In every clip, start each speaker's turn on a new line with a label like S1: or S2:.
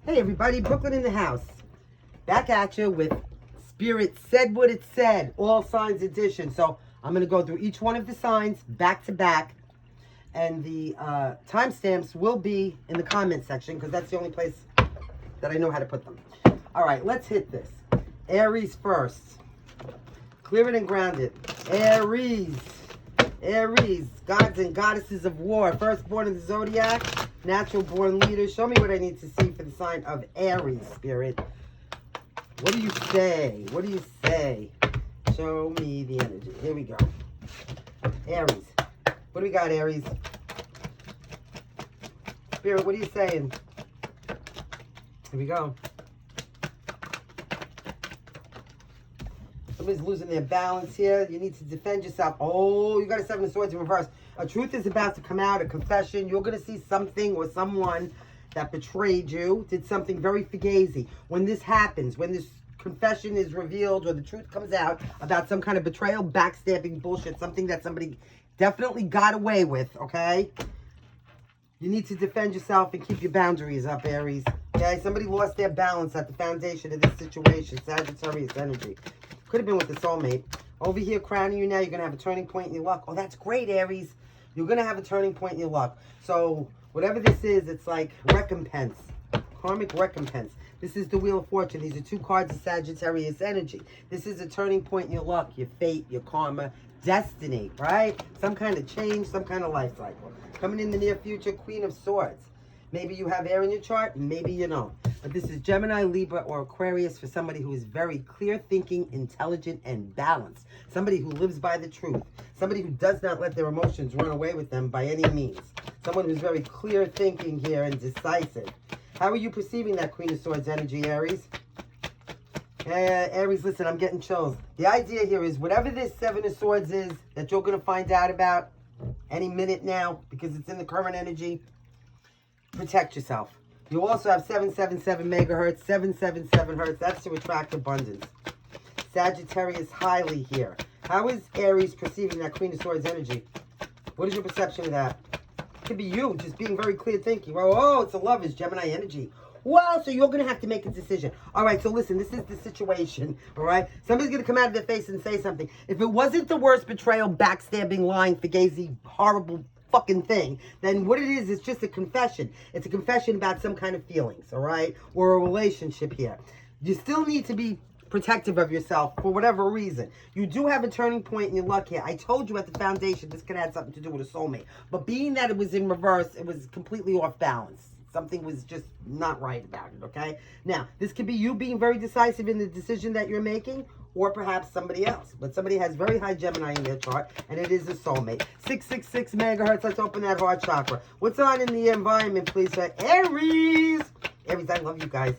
S1: Hey everybody, Brooklyn in the house. Back at you with Spirit Said What It Said, all signs edition. So I'm going to go through each one of the signs back to back. And the timestamps will be in the comment section because that's the only place that I know how to put them. All right, let's hit this. Aries first. Clear it and ground it. Aries. Aries, gods and goddesses of war. Firstborn in the zodiac. Natural born leader. Show me what I need to see for the sign of Aries, Spirit. What do you say? What do you say? Show me the energy. Here we go. Aries. What do we got, Aries? Spirit, what are you saying? Here we go. Somebody's losing their balance here. You need to defend yourself. Oh, you got a Seven of Swords in reverse. A truth is about to come out, a confession. You're going to see something or someone that betrayed you, did something very fugazi. When this happens, when this confession is revealed or the truth comes out about some kind of betrayal, backstabbing bullshit, something that somebody definitely got away with, okay? You need to defend yourself and keep your boundaries up, Aries. Okay? Somebody lost their balance at the foundation of this situation. Sagittarius energy. Could have been with the soulmate. Over here, crowning you now, you're going to have a turning point in your luck. Oh, that's great, Aries. You're going to have a turning point in your luck. So, whatever this is, it's like recompense. Karmic recompense. This is the Wheel of Fortune. These are two cards of Sagittarius energy. This is a turning point in your luck, your fate, your karma, destiny, right? Some kind of change, some kind of life cycle. Coming in the near future, Queen of Swords. Maybe you have air in your chart, maybe you don't. But this is Gemini, Libra, or Aquarius for somebody who is very clear thinking, intelligent, and balanced. Somebody who lives by the truth. Somebody who does not let their emotions run away with them by any means. Someone who's very clear thinking here and decisive. How are you perceiving that Queen of Swords energy, Aries? Aries, listen, I'm getting chills. The idea here is whatever this Seven of Swords is that you're going to find out about any minute now because it's in the current energy, protect yourself. You also have 777 megahertz, 777 hertz. That's to attract abundance. Sagittarius highly here. How is Aries perceiving that Queen of Swords energy? What is your perception of that? It could be you just being very clear thinking. Oh, it's a Lovers, Gemini energy. Well, so you're going to have to make a decision. All right, so listen, this is the situation, all right? Somebody's going to come out of their face and say something. If it wasn't the worst betrayal, backstabbing, lying, fugazi, horrible fucking thing, then what it is, it's just a confession. It's a confession about some kind of feelings, all right? Or a relationship here. You still need to be protective of yourself for whatever reason. You do have a turning point in your luck here. I told you at the foundation this could have something to do with a soulmate. But being that it was in reverse, it was completely off balance. Something was just not right about it, okay? Now, this could be you being very decisive in the decision that you're making, or perhaps somebody else. But somebody has very high Gemini in their chart, and it is a soulmate. 666 megahertz. Let's open that heart chakra. What's on in the environment, please? Aries! Aries, I love you guys.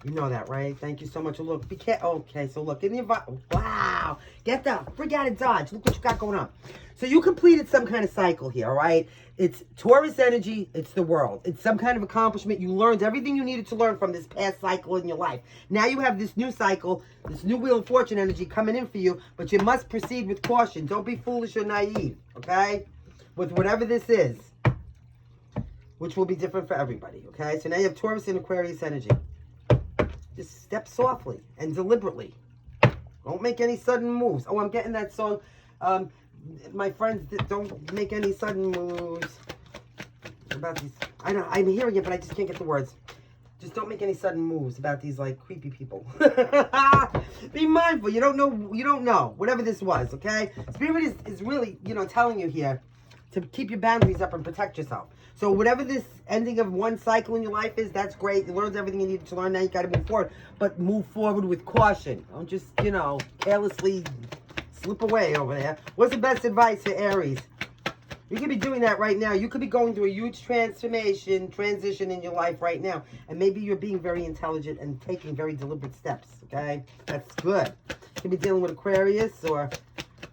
S1: You know that, right? Thank you so much. Look, be careful. Okay, so look, in the environment. Wow. Get the frig out of Dodge. Look what you got going on. So you completed some kind of cycle here, all right? It's Taurus energy. It's the world. It's some kind of accomplishment. You learned everything you needed to learn from this past cycle in your life. Now you have this new cycle, this new Wheel of Fortune energy coming in for you, but you must proceed with caution. Don't be foolish or naive, okay? With whatever this is, which will be different for everybody, okay? So now you have Taurus and Aquarius energy. Just step softly and deliberately. Don't make any sudden moves. Oh, I'm getting that song. My friends, don't make any sudden moves. About these, I know, I'm hearing it, but I just can't get the words. Just don't make any sudden moves about these, like, creepy people. Be mindful. You don't know. Whatever this was, okay? Spirit is really, telling you here to keep your boundaries up and protect yourself. So whatever this ending of one cycle in your life is, that's great. You learned everything you needed to learn. Now you got to move forward. But move forward with caution. Don't just, carelessly slip away over there. What's the best advice for Aries? You could be doing that right now. You could be going through a huge transition in your life right now. And maybe you're being very intelligent and taking very deliberate steps, okay? That's good. You could be dealing with Aquarius or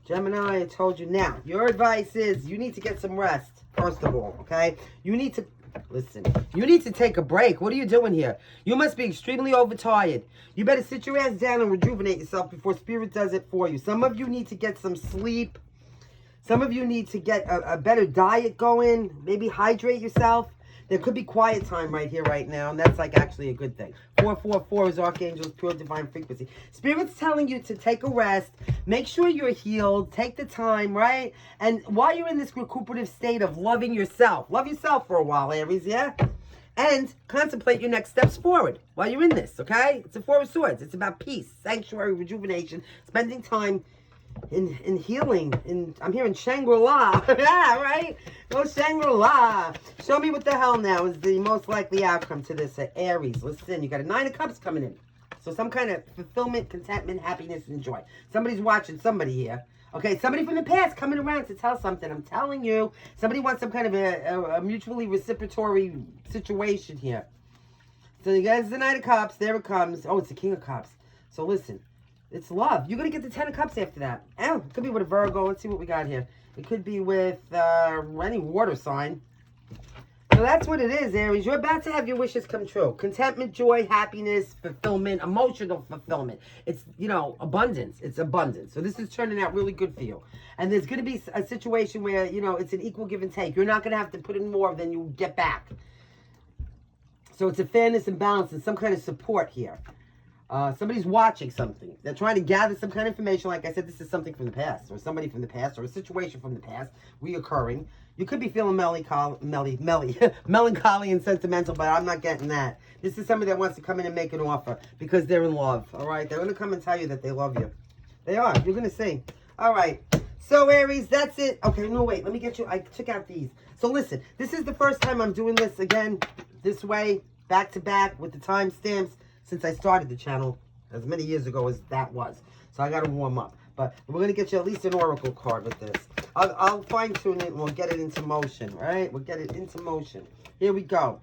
S1: Gemini. I told you. Now, your advice is you need to get some rest, first of all, okay? You need to, listen, you need to take a break. What are you doing here? You must be extremely overtired. You better sit your ass down and rejuvenate yourself before Spirit does it for you. Some of you need to get some sleep. Some of you need to get a better diet going. Maybe hydrate yourself. There could be quiet time right here, right now, and that's like actually a good thing. 444 is Archangel's pure divine frequency. Spirit's telling you to take a rest, make sure you're healed, take the time, right? And while you're in this recuperative state of loving yourself, love yourself for a while, Aries, yeah? And contemplate your next steps forward while you're in this, okay? It's a Four of Swords. It's about peace, sanctuary, rejuvenation, spending time in healing. I'm hearing Shangri-La. Yeah, right? Go Shangri-La. Show me what the hell now is the most likely outcome to this, Aries. Listen, you got a Nine of Cups coming in. So some kind of fulfillment, contentment, happiness, and joy. Somebody's watching somebody here. Okay, somebody from the past coming around to tell something. I'm telling you. Somebody wants some kind of a mutually reciprocatory situation here. So you guys, the Knight of Cups. There it comes. Oh, it's the King of Cups. So listen. It's love. You're going to get the Ten of Cups after that. Oh, it could be with a Virgo. Let's see what we got here. It could be with any water sign. So that's what it is, Aries. You're about to have your wishes come true. Contentment, joy, happiness, fulfillment, emotional fulfillment. It's, you know, abundance. It's abundance. So this is turning out really good for you. And there's going to be a situation where, you know, it's an equal give and take. You're not going to have to put in more than you get back. So it's a fairness and balance and some kind of support here. Somebody's watching something. They're trying to gather some kind of information. Like I said, this is something from the past, or somebody from the past, or a situation from the past reoccurring. You could be feeling melancholy and sentimental, but I'm not getting that. This is somebody that wants to come in and make an offer because they're in love, all right? They're going to come and tell you that they love you. They are. You're going to see. All right. So, Aries, that's it. Okay, no, wait. Let me get you. I took out these. So, listen. This is the first time I'm doing this again this way, back to back, with the timestamps. Since I started the channel as many years ago as that was. So I got to warm up. But we're going to get you at least an oracle card with this. I'll fine-tune it and we'll get it into motion, right? We'll get it into motion. Here we go.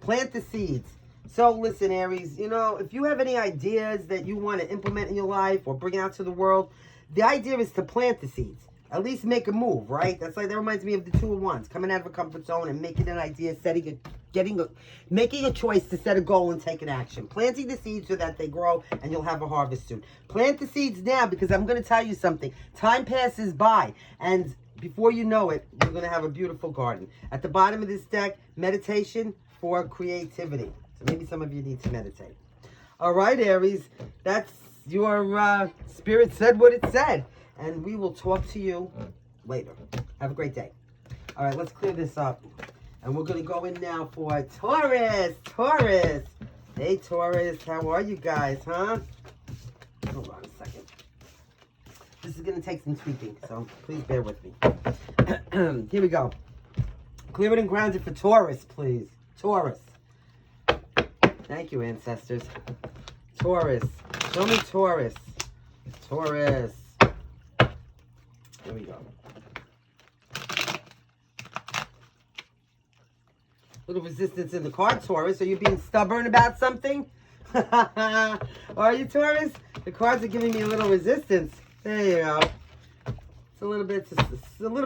S1: Plant the seeds. So listen, Aries, you know, if you have any ideas that you want to implement in your life or bring out to the world, the idea is to plant the seeds. At least make a move, right? That's like, that reminds me of the Two of Wands. Coming out of a comfort zone and making an idea, making a choice to set a goal and take an action. Planting the seeds so that they grow and you'll have a harvest soon. Plant the seeds now because I'm going to tell you something. Time passes by and before you know it, you're going to have a beautiful garden. At the bottom of this deck, meditation for creativity. So maybe some of you need to meditate. All right, Aries, that's your spirit said what it said. And we will talk to you later. Have a great day. All right, let's clear this up. And we're going to go in now for Taurus. Taurus. Hey, Taurus. How are you guys, huh? Hold on a second. This is going to take some tweaking, so please bear with me. Here we go. Clear it and ground it for Taurus, please. Taurus. Thank you, ancestors. Taurus. Show me Taurus. Taurus. Here we go. Little resistance in the card, Taurus. Are you being stubborn about something? Are you, Taurus? The cards are giving me a little resistance. There you go. It's a little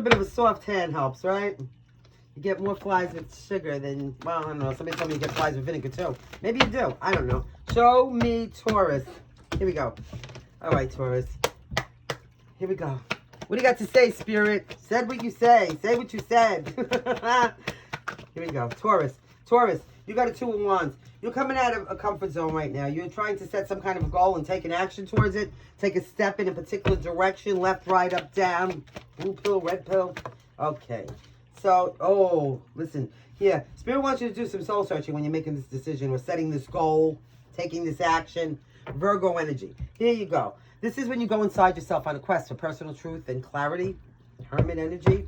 S1: bit of a soft hand helps, right? You get more flies with sugar than, well, I don't know. Somebody told me you get flies with vinegar too. Maybe you do. I don't know. Show me Taurus. Here we go. All right, Taurus. Here we go. What do you got to say, Spirit? Said what you say. Say what you said. Here we go. Taurus. Taurus, you got a Two of Wands. You're coming out of a comfort zone right now. You're trying to set some kind of goal and take an action towards it. Take a step in a particular direction. Left, right, up, down. Blue pill, red pill. Okay. So, oh, listen. Here, Spirit wants you to do some soul searching when you're making this decision or setting this goal, taking this action. Virgo energy. Here you go. This is when you go inside yourself on a quest for personal truth and clarity. Hermit energy.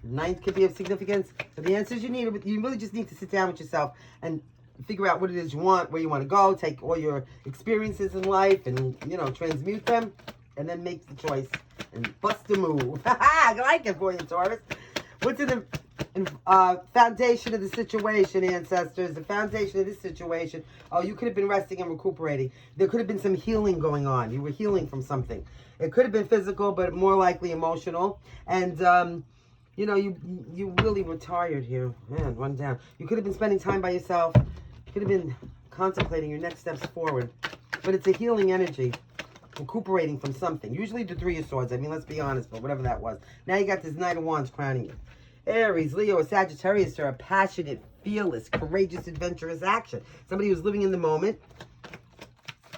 S1: Ninth could be of significance. But the answers you need, you really just need to sit down with yourself and figure out what it is you want, where you want to go, take all your experiences in life and, you know, transmute them, and then make the choice and bust a move. I like it for you, Taurus. What's in the foundation of the situation, ancestors? The foundation of this situation. Oh, you could have been resting and recuperating. There could have been some healing going on. You were healing from something. It could have been physical, but more likely emotional. And, you know, you really were tired here. Man, run down. You could have been spending time by yourself. You could have been contemplating your next steps forward. But it's a healing energy. Recuperating from something. Usually the Three of Swords. I mean, let's be honest, but whatever that was. Now you got this Knight of Wands crowning you. Aries, Leo, or Sagittarius are passionate, fearless, courageous, adventurous action. Somebody who's living in the moment.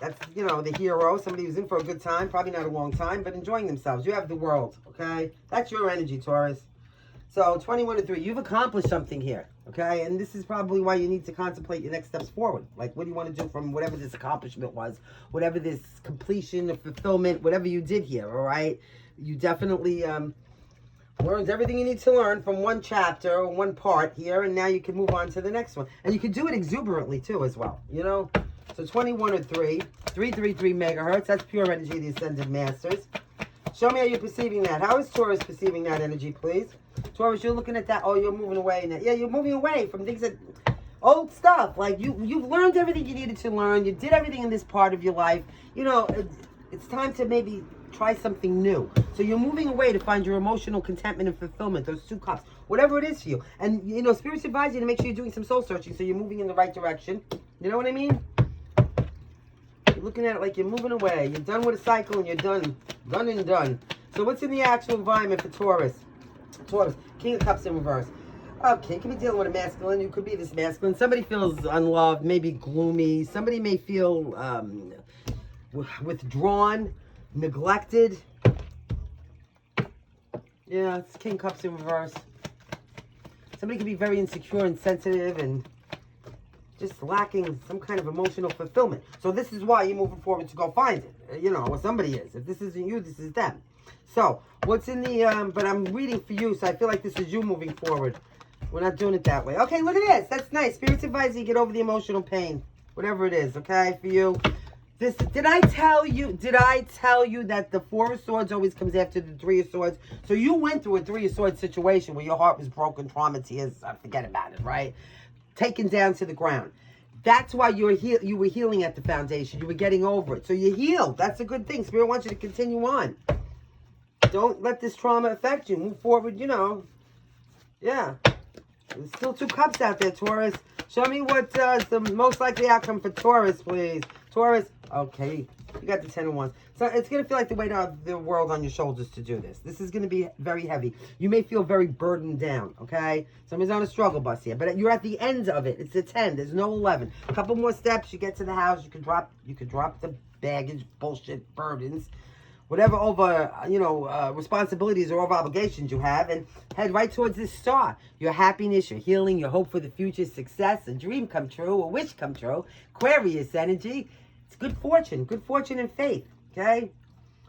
S1: That's, you know, the hero. Somebody who's in for a good time. Probably not a long time, but enjoying themselves. You have the world, okay? That's your energy, Taurus. So, 21 and 3. You've accomplished something here, okay? And this is probably why you need to contemplate your next steps forward. Like, what do you want to do from whatever this accomplishment was? Whatever this completion or fulfillment, whatever you did here, all right? You definitely learned everything you need to learn from one chapter or one part here, and now you can move on to the next one. And you can do it exuberantly, too, as well, you know? So 21 or 3, 333 megahertz. That's pure energy of the Ascended Masters. Show me how you're perceiving that. How is Taurus perceiving that energy, please? Taurus, you're looking at that. Oh, you're moving away now. Yeah, you're moving away from things that... Old stuff. Like, you've learned everything you needed to learn. You did everything in this part of your life. You know, it's time to maybe try something new. So you're moving away to find your emotional contentment and fulfillment. Those 2 cups. Whatever it is for you. And, you know, spirits advise you to make sure you're doing some soul searching so you're moving in the right direction. You know what I mean? You're looking at it like you're moving away. You're done with a cycle and you're done. Done and done. So what's in the actual environment for Taurus? Taurus, King of Cups in reverse. Okay, you could be dealing with a masculine. You could be this masculine. Somebody feels unloved, maybe gloomy. Somebody may feel withdrawn, neglected. Yeah, it's King of Cups in reverse. Somebody could be very insecure and sensitive and just lacking some kind of emotional fulfillment. So this is why you're moving forward to go find it. You know, or somebody is. If this isn't you, this is them. So, what's in the, but I'm reading for you, so I feel like this is you moving forward. We're not doing it that way. Okay, look at this. That's nice. Spirits advise you to get over the emotional pain. Whatever it is, okay, for you. This, did I tell you that the 4 of Swords always comes after the 3 of Swords? So you went through a 3 of Swords situation where your heart was broken, trauma, tears, forget about it, right? Taken down to the ground. That's why you were healing at the foundation. You were getting over it. So you healed. That's a good thing. Spirit wants you to continue on. Don't let this trauma affect you. Move forward, you know. Yeah. There's still 2 cups out there, Taurus. Show me what's the most likely outcome for Taurus, please. Taurus. Okay. You got the 10 of Wands. So it's going to feel like the weight of the world on your shoulders to do this. This is going to be very heavy. You may feel very burdened down, okay? Somebody's on a struggle bus here. But you're at the end of it. It's a 10. There's no 11. A couple more steps. You get to the house. You could drop the baggage, bullshit, burdens. Whatever over, you know, responsibilities or over obligations you have, and head right towards this star. Your happiness, your healing, your hope for the future, success, a dream come true, a wish come true. Aquarius energy. It's good fortune and faith, okay?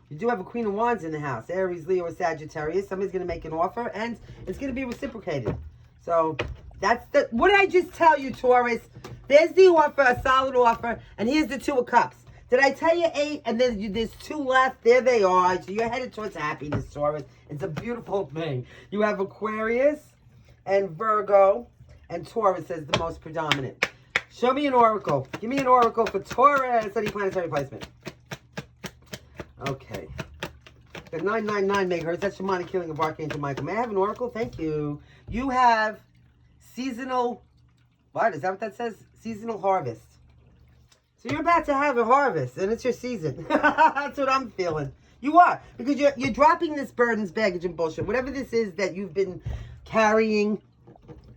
S1: You do have a Queen of Wands in the house. Aries, Leo, or Sagittarius. Somebody's going to make an offer, and it's going to be reciprocated. So, that's the... What did I just tell you, Taurus? There's the offer, a solid offer, and here's the 2 of Cups. Did I tell you 8? And then there's 2 left. There they are. So you're headed towards happiness, Taurus. It's a beautiful thing. You have Aquarius and Virgo, and Taurus as the most predominant. Show me an oracle. Give me an oracle for Taurus. Any planetary placement. Okay. The 999 megahertz. That's shamanic healing of Archangel Michael. May I have an oracle? Thank you. You have seasonal... What? Is that what that says? Seasonal harvest. So you're about to have a harvest, and it's your season. That's what I'm feeling. You are. Because you're dropping this burdens, baggage, and bullshit. Whatever this is that you've been carrying,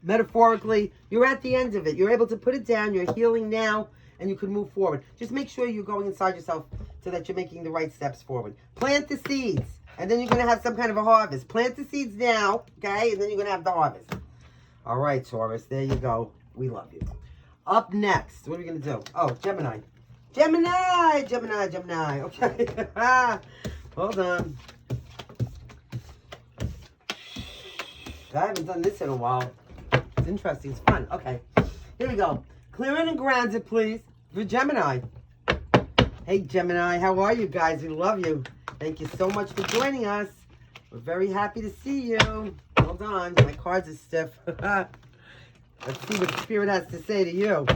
S1: metaphorically, you're at the end of it. You're able to put it down. You're healing now, and you can move forward. Just make sure you're going inside yourself so that you're making the right steps forward. Plant the seeds, and then you're going to have some kind of a harvest. Plant the seeds now, okay, and then you're going to have the harvest. All right, Taurus. There you go. We love you. Up next, what are we going to do? Oh, Gemini. Gemini! Okay. Hold on. I haven't done this in a while. It's interesting. It's fun. Okay. Here we go. Clear it and ground it, please, for Gemini. Hey, Gemini. How are you guys? We love you. Thank you so much for joining us. We're very happy to see you. Hold on. My cards are stiff. Let's see what the Spirit has to say to you.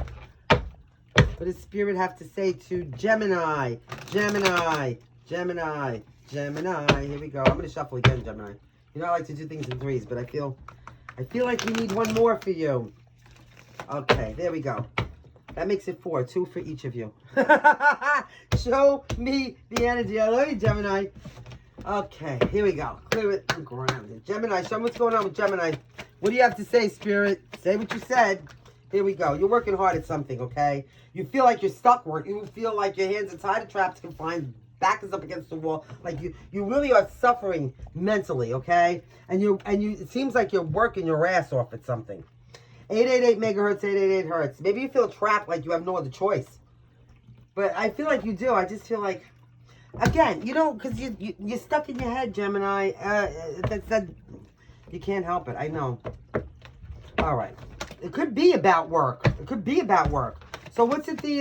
S1: What does Spirit have to say to Gemini? Gemini. Here we go. I'm going to shuffle again, Gemini. You know, I like to do things in 3s, but I feel like we need one more for you. Okay, there we go. That makes it 4. 2 for each of you. Show me the energy. I love you, Gemini. Okay, here we go. Clear it and ground it. Gemini, show me what's going on with Gemini. What do you have to say, Spirit? Say what you said. Here we go. You're working hard at something, okay? You feel like you're stuck working. You feel like your hands are tied, trapped, confined, back is up against the wall. Like you really are suffering mentally, okay? And it seems like you're working your ass off at something. 888 megahertz, 888 hertz. Maybe you feel trapped, like you have no other choice. But I feel like you do. I just feel like, again, you know, because you're stuck in your head, Gemini. You can't help it. I know. All right. It could be about work. It could be about work. So what's in the,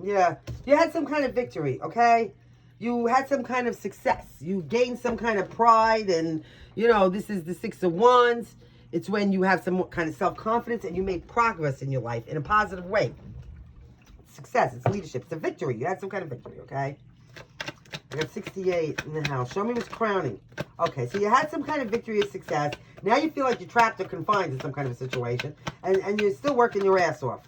S1: yeah. You had some kind of victory, okay? You had some kind of success. You gained some kind of pride, and, you know, this is the 6 of Wands. It's when you have some kind of self-confidence and you make progress in your life in a positive way. It's success. It's leadership. It's a victory. You had some kind of victory, okay? I got 68 in the house. Show me what's crowning. Okay, so you had some kind of victory or success. Now you feel like you're trapped or confined in some kind of a situation. And you're still working your ass off.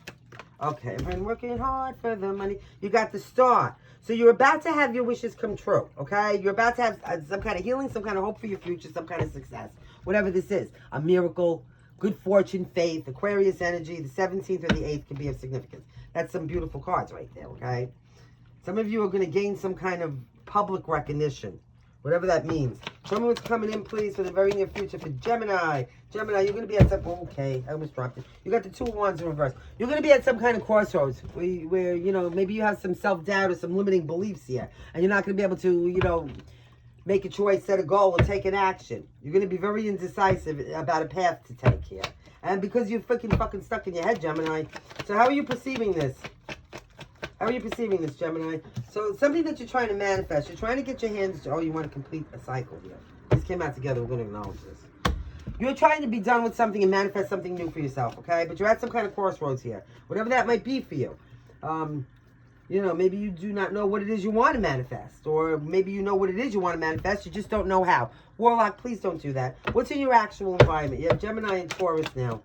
S1: Okay, I've been working hard for the money. You got the Star. So you're about to have your wishes come true, okay? You're about to have some kind of healing, some kind of hope for your future, some kind of success. Whatever this is. A miracle, good fortune, faith, Aquarius energy. The 17th or the 8th can be of significance. That's some beautiful cards right there, okay? Some of you are going to gain some kind of public recognition. Whatever that means. Show me what's coming in, please, for the very near future for Gemini. Gemini, you're going to be at some... Okay, I almost dropped it. You got the 2 of Wands in reverse. You're going to be at some kind of crossroads where, you know, maybe you have some self-doubt or some limiting beliefs here. And you're not going to be able to, you know, make a choice, set a goal, or take an action. You're going to be very indecisive about a path to take here. And because you're fucking stuck in your head, Gemini. So how are you perceiving this? How are you perceiving this, Gemini? So something that you're trying to manifest. You're trying to get your hands... Oh, you want to complete a cycle here. These came out together. We're going to acknowledge this. You're trying to be done with something and manifest something new for yourself, okay? But you're at some kind of crossroads here. Whatever that might be for you. You know, maybe you do not know what it is you want to manifest. Or maybe you know what it is you want to manifest. You just don't know how. Warlock, please don't do that. What's in your actual environment? You have Gemini and Taurus now.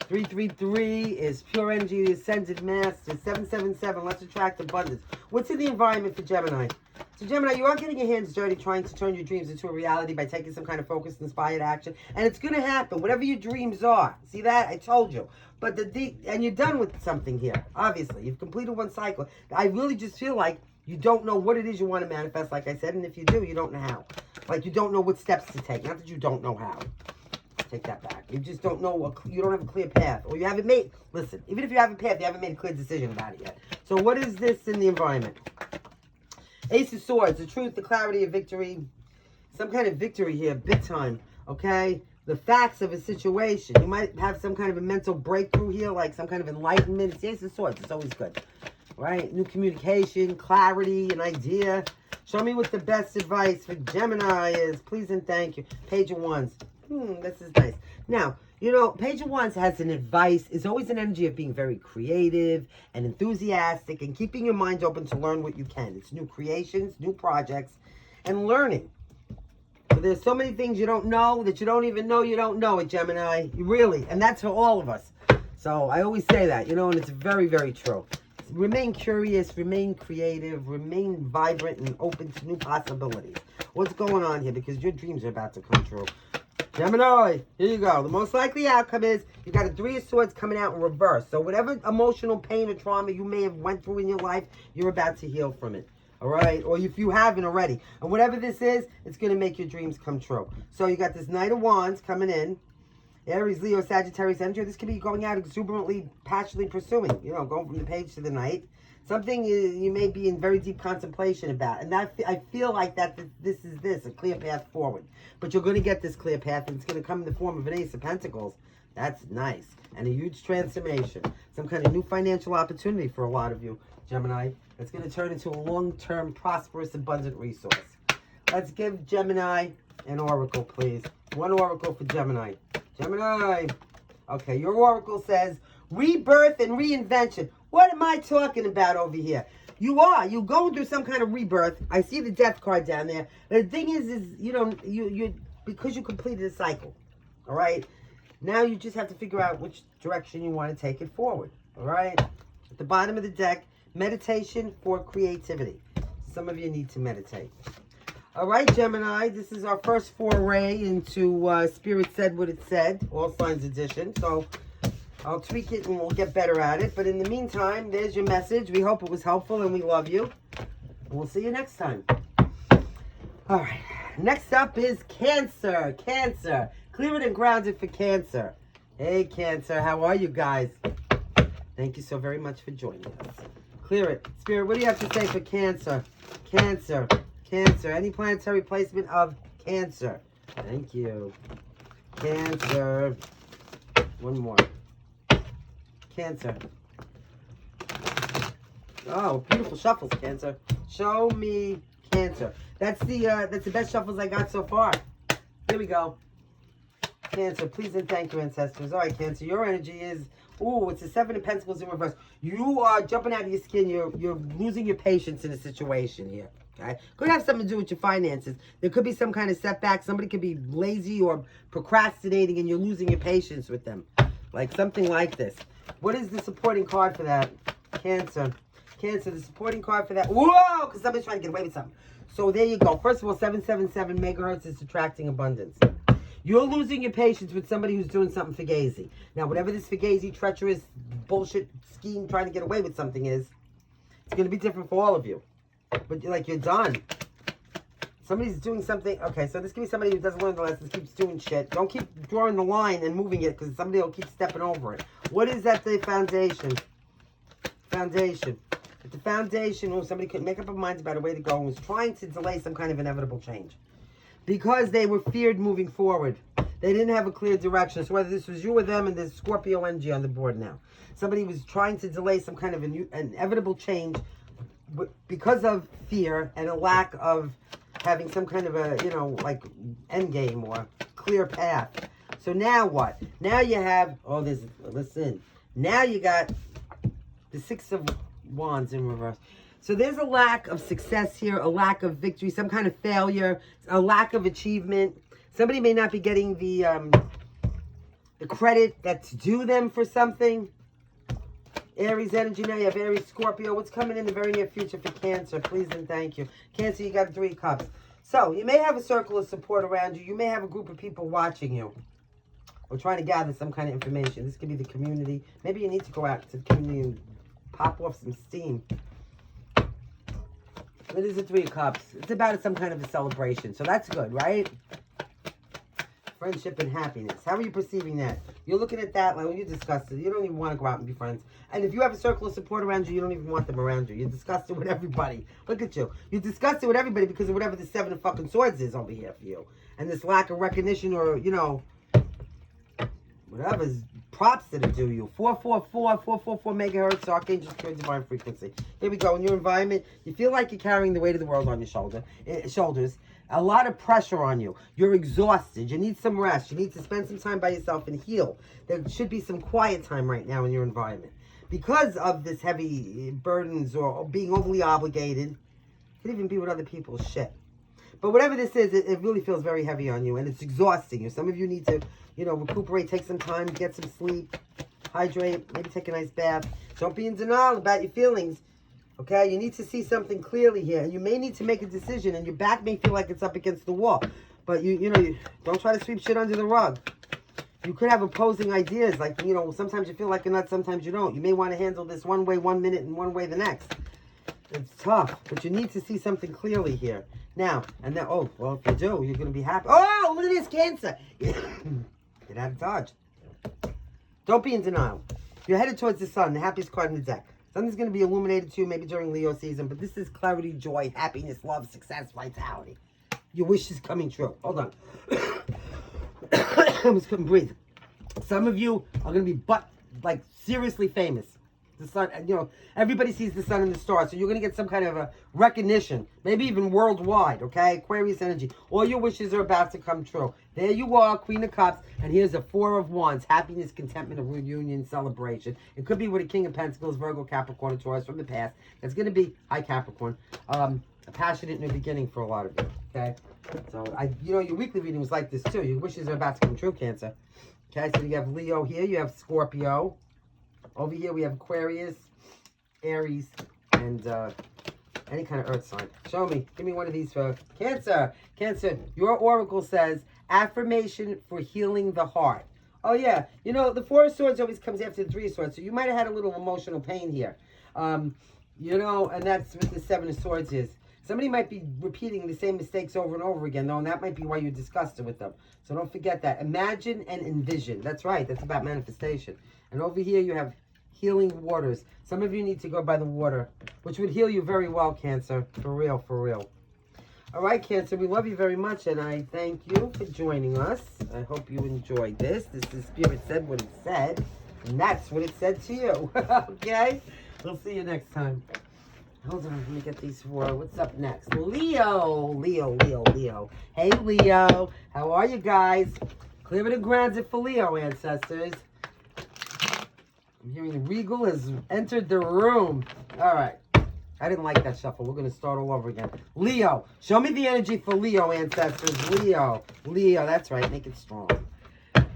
S1: 333 is pure energy, the ascended master. 777, let's attract abundance. What's in the environment for Gemini? So Gemini, you are getting your hands dirty trying to turn your dreams into a reality by taking some kind of focused, inspired action. And it's going to happen, whatever your dreams are. See that? I told you. But and you're done with something here, obviously. You've completed one cycle. I really just feel like you don't know what it is you want to manifest, like I said. And if you do, you don't know how. Like you don't know what steps to take. Not that you don't know how. Take that back. You just don't know, you don't have a clear path. Or you haven't made, listen, even if you have a path, you haven't made a clear decision about it yet. So what is this in the environment? Ace of Swords, the truth, the clarity of victory. Some kind of victory here, big time, okay? The facts of a situation. You might have some kind of a mental breakthrough here, like some kind of enlightenment. It's the Ace of Swords, it's always good, right? New communication, clarity, an idea. Show me what the best advice for Gemini is. Please and thank you. Page of Wands. This is nice. Now, you know, Page of Wands has an advice. It's always an energy of being very creative and enthusiastic and keeping your mind open to learn what you can. It's new creations, new projects, and learning. So there's so many things you don't know that you don't even know you don't know it, Gemini. Really. And that's for all of us. So I always say that, you know, and it's very, very true. Remain curious, remain creative, remain vibrant and open to new possibilities. What's going on here? Because your dreams are about to come true. Gemini, here you go. The most likely outcome is you got a 3 of Swords coming out in reverse. So whatever emotional pain or trauma you may have went through in your life, you're about to heal from it. All right? Or if you haven't already. And whatever this is, it's going to make your dreams come true. So you got this Knight of Wands coming in. Aries, Leo, Sagittarius energy. This could be going out exuberantly, passionately pursuing. You know, going from the page to the Knight. Something you may be in very deep contemplation about. And that I feel like that this is a clear path forward. But you're going to get this clear path, and it's going to come in the form of an Ace of Pentacles. That's nice. And a huge transformation. Some kind of new financial opportunity for a lot of you, Gemini. It's going to turn into a long-term, prosperous, abundant resource. Let's give Gemini an oracle, please. One oracle for Gemini. Gemini. Okay, your oracle says rebirth and reinvention. What am I talking about over here? You're going through some kind of rebirth. I see the death card down there. The thing is you know, you because you completed a cycle, all right? Now you just have to figure out which direction you want to take it forward, all right? At the bottom of the deck, meditation for creativity. Some of you need to meditate. All right, Gemini, this is our first foray into Spirit Said What It Said, All Signs Edition. So I'll tweak it and we'll get better at it. But in the meantime, there's your message. We hope it was helpful and we love you. We'll see you next time. All right. Next up is Cancer. Cancer. Clear it and ground it for Cancer. Hey, Cancer. How are you guys? Thank you so very much for joining us. Clear it. Spirit, what do you have to say for Cancer? Cancer. Cancer. Any planetary placement of Cancer? Thank you. Cancer. One more. Cancer. Oh, beautiful shuffles, Cancer. Show me Cancer. That's the best shuffles I got so far. Here we go. Cancer, please and thank you, ancestors. All right, Cancer, your energy is, ooh, it's the Seven of Pentacles in reverse. You are jumping out of your skin. You're losing your patience in a situation here. Okay? Could have something to do with your finances. There could be some kind of setback. Somebody could be lazy or procrastinating and you're losing your patience with them. Like something like this. What is the supporting card for that? Cancer. Cancer, the supporting card for that. Whoa! Because somebody's trying to get away with something. So there you go. First of all, 777 megahertz is attracting abundance. You're losing your patience with somebody who's doing something fugazi. Now, whatever this fugazi, treacherous, bullshit scheme trying to get away with something is, it's going to be different for all of you. But you're done. Somebody's doing something. Okay, so this could be somebody who doesn't learn the lessons, keeps doing shit. Don't keep drawing the line and moving it because somebody will keep stepping over it. What is that, the foundation? Foundation. At the foundation, oh, somebody couldn't make up their minds about a way to go and was trying to delay some kind of inevitable change. Because they were feared moving forward. They didn't have a clear direction. So whether this was you or them, and there's Scorpio energy on the board now. Somebody was trying to delay some kind of an inevitable change because of fear and a lack of having some kind of a, like end game or clear path. So now what? Now you have, listen. Now you got the Six of Wands in reverse. So there's a lack of success here, a lack of victory, some kind of failure, a lack of achievement. Somebody may not be getting the credit that's due them for something. Aries energy, now you have Aries, Scorpio. What's coming in the very near future for Cancer? Please and thank you. Cancer, you got 3 cups. So you may have a circle of support around you. You may have a group of people watching you or trying to gather some kind of information. This could be the community. Maybe you need to go out to the community and pop off some steam. It is a 3 of cups. It's about some kind of a celebration. So that's good, right? Friendship and happiness. How are you perceiving that? You're looking at that like when you're disgusted. You don't even want to go out and be friends. And if you have a circle of support around you, you don't even want them around you. You're disgusted with everybody. Look at you. You're disgusted with everybody because of whatever the 7 of fucking swords is over here for you. And this lack of recognition or, whatever's props that are due you. 444 megahertz, Archangel Spirit, Divine Frequency. Here we go. In your environment, you feel like you're carrying the weight of the world on your shoulders. A lot of pressure on you. You're exhausted. You need some rest. You need to spend some time by yourself and heal. There should be some quiet time right now in your environment. Because of this heavy burdens or being overly obligated, it could even be with other people's shit. But whatever this is, it really feels very heavy on you and it's exhausting you. Some of you need to, recuperate, take some time, get some sleep, hydrate, maybe take a nice bath. Don't be in denial about your feelings. Okay, you need to see something clearly here. And you may need to make a decision and your back may feel like it's up against the wall. But you don't try to sweep shit under the rug. You could have opposing ideas. Like, sometimes you feel like a nut, sometimes you don't. You may want to handle this one way 1 minute and one way the next. It's tough, but you need to see something clearly here. Now, and then, if you do, you're going to be happy. Oh, look at this, Cancer. Get out of Dodge. Don't be in denial. You're headed towards the sun, the happiest card in the deck. Something's going to be illuminated to you, maybe during Leo season, but this is clarity, joy, happiness, love, success, vitality. Your wish is coming true. Hold on. I almost couldn't breathe. Some of you are going to be seriously famous. The sun, everybody sees the sun and the stars, so you're going to get some kind of a recognition, maybe even worldwide, okay? Aquarius energy. All your wishes are about to come true. There you are, Queen of Cups, and here's a 4 of Wands, happiness, contentment, a reunion, celebration. It could be with a King of Pentacles, Virgo, Capricorn, and Taurus from the past. It's going to be, hi Capricorn, a passionate new beginning for a lot of you, okay? So, your weekly reading was like this too. Your wishes are about to come true, Cancer. Okay, so you have Leo here, you have Scorpio. Over here we have Aquarius, Aries, and Any kind of earth sign. Show me. Give me one of these for Cancer. Cancer, your oracle says, affirmation for healing the heart. Oh, yeah. You know, the Four of Swords always comes after the Three of Swords, so you might have had a little emotional pain here. You know, and that's what the Seven of Swords is. Somebody might be repeating the same mistakes over and over again, though, and that might be why you're disgusted with them. So don't forget that. Imagine and envision. That's right. That's about manifestation. And over here you have healing waters. Some of you need to go by the water, which would heal you very well, Cancer. For real, for real. All right, Cancer, we love you very much, and I thank you for joining us. I hope you enjoyed this. This is Spirit said what it said, and that's what it said to you. Okay? We'll see you next time. Hold on, let me get these four. What's up next? Leo. Leo. Hey, Leo. How are you guys? Clear it and grounds it for Leo, ancestors. I'm hearing Regal has entered the room. All right. I didn't like that shuffle. We're going to start all over again. Leo. Show me the energy for Leo, ancestors. Leo. That's right. Make it strong.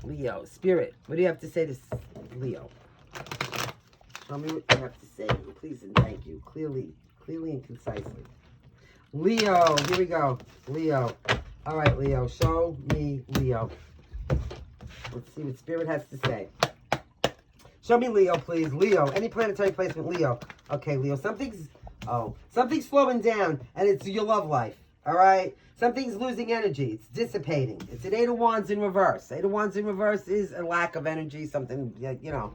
S1: Leo. Spirit. What do you have to say to Leo? Show me what you have to say. Please and thank you. Clearly and concisely. Leo. Here we go. Leo. All right, Leo. Show me Leo. Let's see what Spirit has to say. Show me Leo, please. Leo. Any planetary placement, Leo. Okay, Leo. Something's slowing down, and it's your love life. All right? Something's losing energy. It's dissipating. It's an Eight of Wands in reverse. Eight of Wands in reverse is a lack of energy, something, you know,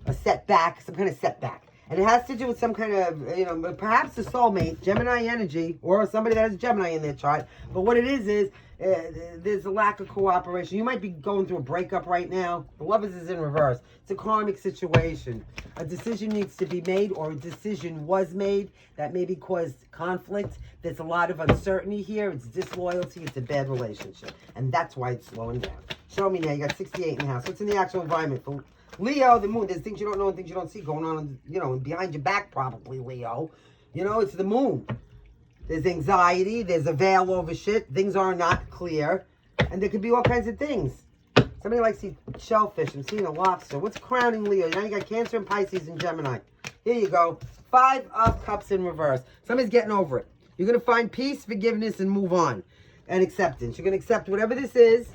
S1: a setback, some kind of setback. And it has to do with some kind of, you know, perhaps a soulmate, Gemini energy, or somebody that has Gemini in their chart. But what it is there's a lack of cooperation. You might be going through a breakup right now. The Lovers is in reverse. It's a karmic situation. A decision needs to be made, or a decision was made that maybe caused conflict. There's a lot of uncertainty here. It's disloyalty. It's a bad relationship. And that's why it's slowing down. Show me now. You got 68 in the house. What's in the actual environment for Leo, the moon? There's things you don't know and things you don't see going on, you know, behind your back probably, Leo. You know, it's the moon. There's anxiety. There's a veil over shit. Things are not clear. And there could be all kinds of things. Somebody likes to eat shellfish. I'm seeing a lobster. What's crowning Leo? Now you got Cancer and Pisces and Gemini. Here you go. 5 of Cups in reverse. Somebody's getting over it. You're going to find peace, forgiveness, and move on. And acceptance. You're going to accept whatever this is.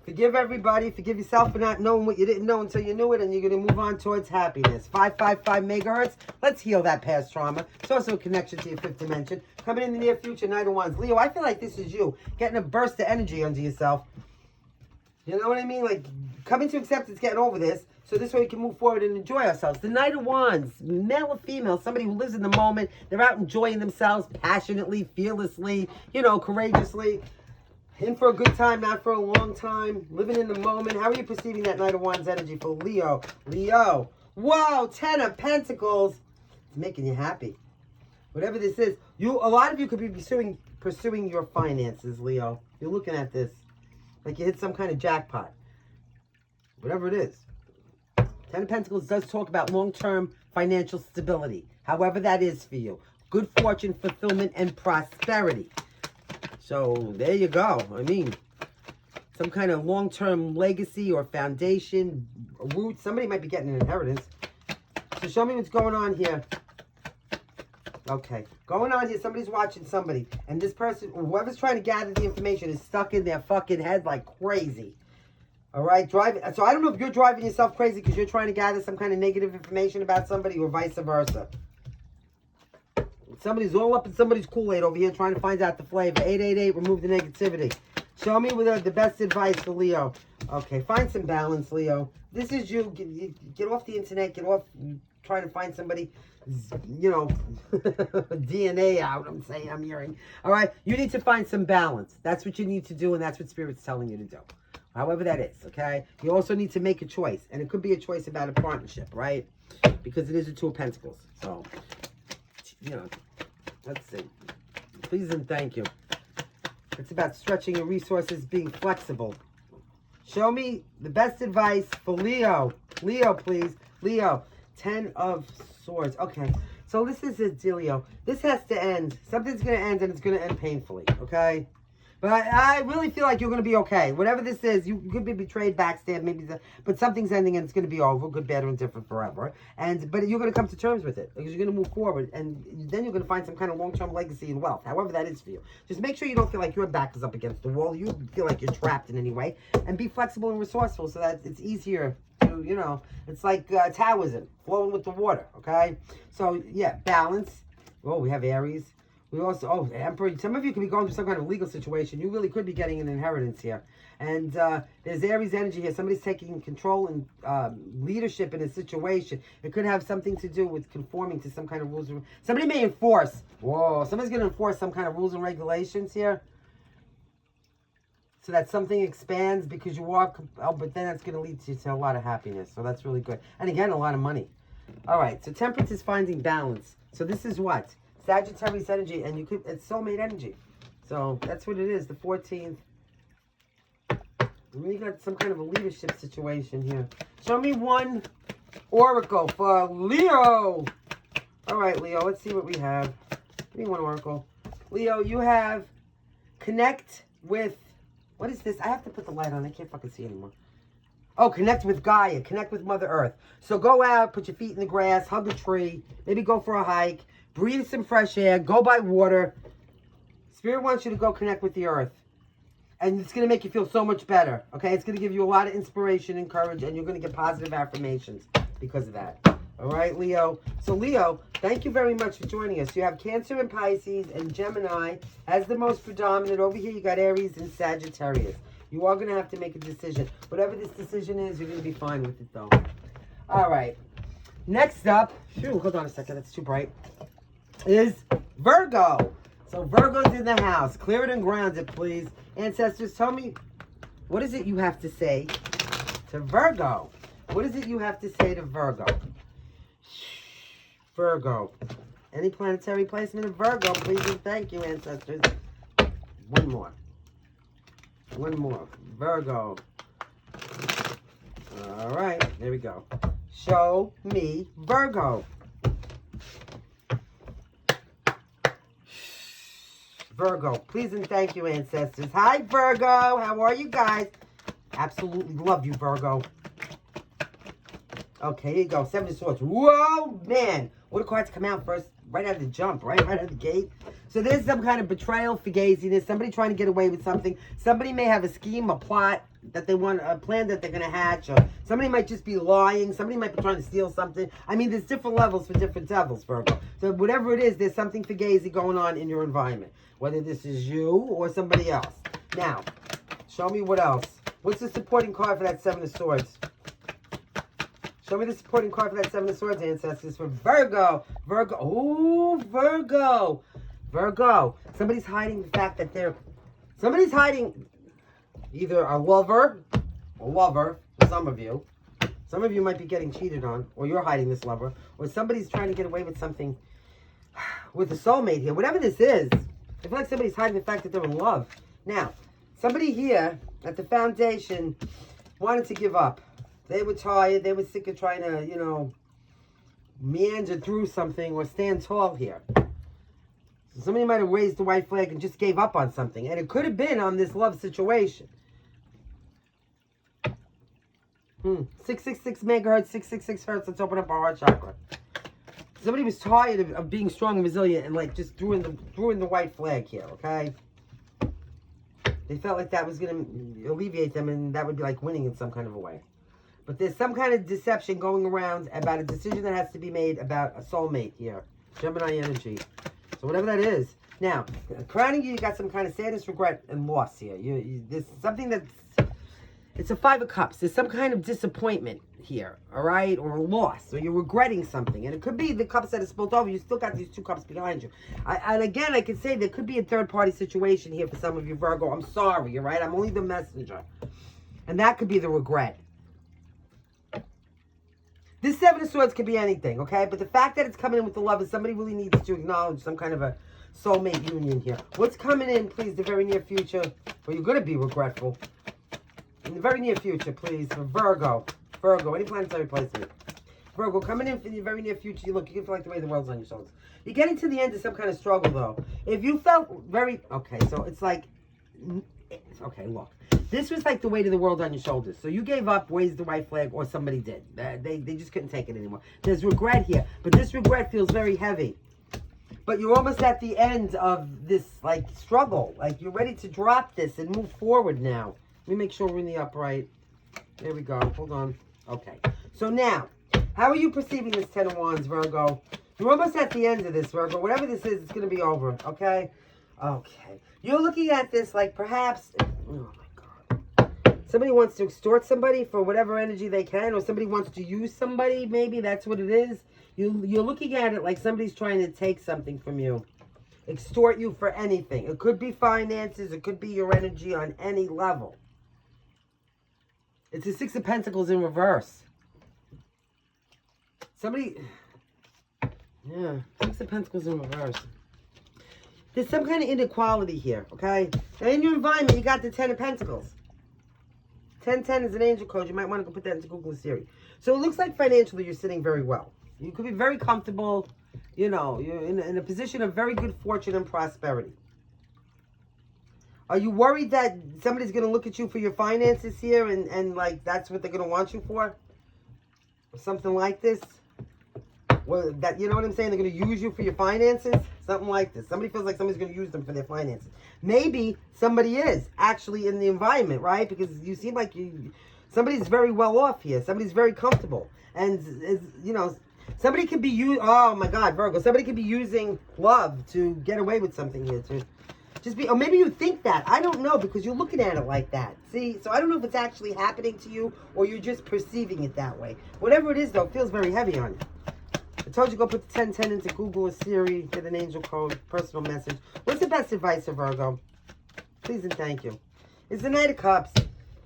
S1: Forgive everybody. Forgive yourself for not knowing what you didn't know until you knew it. And you're going to move on towards happiness. 555 megahertz. Let's heal that past trauma. It's also a connection to your 5th dimension. Coming in the near future, Knight of Wands. Leo, I feel like this is you. Getting a burst of energy under yourself. You know what I mean? Like, coming to acceptance, getting over this. So this way we can move forward and enjoy ourselves. The Knight of Wands. Male or female. Somebody who lives in the moment. They're out enjoying themselves passionately, fearlessly, you know, courageously. In for a good time, not for a long time. Living in the moment. How are you perceiving that Knight of Wands energy for Leo? Leo. Whoa, 10 of Pentacles. It's making you happy. Whatever this is. A lot of you could be pursuing your finances, Leo. You're looking at this like you hit some kind of jackpot. Whatever it is. 10 of Pentacles does talk about long-term financial stability. However that is for you. Good fortune, fulfillment, and prosperity. So, there you go. I mean, some kind of long-term legacy or foundation, root. Somebody might be getting an inheritance. So, show me what's going on here. Okay. Going on here, somebody's watching somebody. And this person, whoever's trying to gather the information, is stuck in their fucking head like crazy. All right? So, I don't know if you're driving yourself crazy because you're trying to gather some kind of negative information about somebody or vice versa. Somebody's all up in somebody's Kool-Aid over here trying to find out the flavor. 888, remove the negativity. Show me the best advice for Leo. Okay, find some balance, Leo. This is you. Get off the internet. Get off trying to find somebody, you know, DNA out, I'm hearing. All right? You need to find some balance. That's what you need to do, and that's what Spirit's telling you to do. However that is, okay? You also need to make a choice, and it could be a choice about a partnership, right? Because it is a 2 of Pentacles. So, you know, let's see. Please and thank you. It's about stretching your resources, being flexible. Show me the best advice for Leo. Leo, please. Leo. 10 of Swords. Okay. So this is a dealio. This has to end. Something's going to end, and it's going to end painfully. Okay? But I really feel like you're going to be okay. Whatever this is, you could be betrayed, backstabbed, maybe, but something's ending and it's going to be over, good, bad, or indifferent forever. But you're going to come to terms with it because you're going to move forward, and then you're going to find some kind of long-term legacy and wealth, however that is for you. Just make sure you don't feel like your back is up against the wall. You feel like you're trapped in any way, and be flexible and resourceful so that it's easier to, you know, it's like Taoism, flowing with the water, okay? So, yeah, balance. Oh, we have Aries. We also, Emperor, some of you could be going through some kind of legal situation. You really could be getting an inheritance here. And there's Aries energy here. Somebody's taking control and leadership in a situation. It could have something to do with conforming to some kind of rules. Somebody may enforce. Whoa, somebody's going to enforce some kind of rules and regulations here. So that something expands because you walk, but then that's going to lead you to a lot of happiness. So that's really good. And again, a lot of money. All right, so Temperance is finding balance. So this is what? Sagittarius energy, and it's soulmate energy. So that's what it is, the 14th. We got some kind of a leadership situation here. Show me one oracle for Leo. All right, Leo, let's see what we have. Give me one oracle. Leo, you have connect with, what is this? I have to put the light on. I can't fucking see anymore. Oh, connect with Gaia. Connect with Mother Earth. So go out, put your feet in the grass, hug a tree, maybe go for a hike. Breathe some fresh air. Go by water. Spirit wants you to go connect with the earth. And it's going to make you feel so much better. Okay? It's going to give you a lot of inspiration and courage. And you're going to get positive affirmations because of that. All right, Leo? So, Leo, thank you very much for joining us. You have Cancer and Pisces and Gemini as the most predominant. Over here, you got Aries and Sagittarius. You are going to have to make a decision. Whatever this decision is, you're going to be fine with it, though. All right. Next up. Phew, hold on a second. It's too bright. Is Virgo. So Virgo's in the house. Clear it and ground it, please. Ancestors, tell me, what is it you have to say to Virgo? What is it you have to say to Virgo? Virgo. Any planetary placement of Virgo, please and thank you, ancestors. One more. One more. Virgo. All right, there we go. Show me Virgo. Virgo, please and thank you, ancestors. Hi, Virgo. How are you guys? Absolutely love you, Virgo. Okay, here you go. Seven of Swords. Whoa, man. What a card to come out first. Right out of the jump, right out of the gate. So there's some kind of betrayal, fugaziness. Somebody trying to get away with something. Somebody may have a scheme, a plot that they want, a plan that they're going to hatch. Or somebody might just be lying. Somebody might be trying to steal something. I mean, there's different levels for different devils, Virgo. So whatever it is, there's something fugazi going on in your environment. Whether this is you or somebody else. Now, show me what else. What's the supporting card for that Seven of Swords? Show me the supporting card for that Seven of Swords, ancestors, for Virgo. Virgo. Oh, Virgo. Virgo. Somebody's hiding the fact that somebody's hiding either a lover for some of you. Some of you might be getting cheated on, or you're hiding this lover, or somebody's trying to get away with something with a soulmate here. Whatever this is, I feel like somebody's hiding the fact that they're in love. Now, somebody here at the foundation wanted to give up. They were tired. They were sick of trying to, you know, meander through something or stand tall here. So somebody might have raised the white flag and just gave up on something. And it could have been on this love situation. 666 megahertz, 666 hertz. Let's open up our heart chakra. Somebody was tired of being strong and resilient and like just threw in the white flag here, okay? They felt like that was going to alleviate them and that would be like winning in some kind of a way. But there's some kind of deception going around about a decision that has to be made about a soulmate here. Gemini energy. So whatever that is. Now, crowning you, you got some kind of sadness, regret, and loss here. There's something that's... It's a Five of Cups. There's some kind of disappointment here, all right? Or a loss, or you're regretting something. And it could be the cups that are spilled over. You still got these two cups behind you. And again, I can say there could be a third-party situation here for some of you, Virgo. I'm sorry, all right? I'm only the messenger. And that could be the regret. This Seven of Swords could be anything, okay? But the fact that it's coming in with the love is somebody really needs to acknowledge some kind of a soulmate union here. What's coming in, please, the very near future? Well, you're going to be regretful. In the very near future, please, for Virgo. Virgo, any planetary placement. Virgo, coming in for the very near future. Look, you can feel like the way the world's on your shoulders. You're getting to the end of some kind of struggle, though. If you felt very... Okay, so it's like Okay, look. This was like the weight of the world on your shoulders. So you gave up, raised the white flag, or somebody did. They just couldn't take it anymore. There's regret here. But this regret feels very heavy. But you're almost at the end of this, like, struggle. Like, you're ready to drop this and move forward now. Let me make sure we're in the upright. There we go. Hold on. Okay. So now, how are you perceiving this Ten of Wands, Virgo? You're almost at the end of this, Virgo. Whatever this is, it's going to be over, okay? Okay. You're looking at this like perhaps... Oh, my God. Somebody wants to extort somebody for whatever energy they can, or somebody wants to use somebody. Maybe that's what it is. You're looking at it like somebody's trying to take something from you. Extort you for anything. It could be finances. It could be your energy on any level. It's the Six of Pentacles in reverse. Somebody... Yeah, Six of Pentacles in reverse. There's some kind of inequality here, okay? And in your environment, you got the Ten of Pentacles. 1010 is an angel code. You might want to go put that into Google Siri. So it looks like financially you're sitting very well. You could be very comfortable. You know, you're in a position of very good fortune and prosperity. Are you worried that somebody's going to look at you for your finances here and like, that's what they're going to want you for? Or something like this? Well, that, you know what I'm saying? They're going to use you for your finances? Something like this. Somebody feels like somebody's going to use them for their finances. Maybe somebody is actually in the environment, right? Because you seem like somebody's very well off here. Somebody's very comfortable. And, you know, somebody could be, oh my God, Virgo. Somebody could be using love to get away with something here. To just be, or maybe you think that. I don't know, because you're looking at it like that. See? So I don't know if it's actually happening to you or you're just perceiving it that way. Whatever it is, though, it feels very heavy on you. I told you go put the 1010 into Google or Siri, get an angel code, personal message. What's the best advice for Virgo? Please and thank you. It's the Knight of Cups.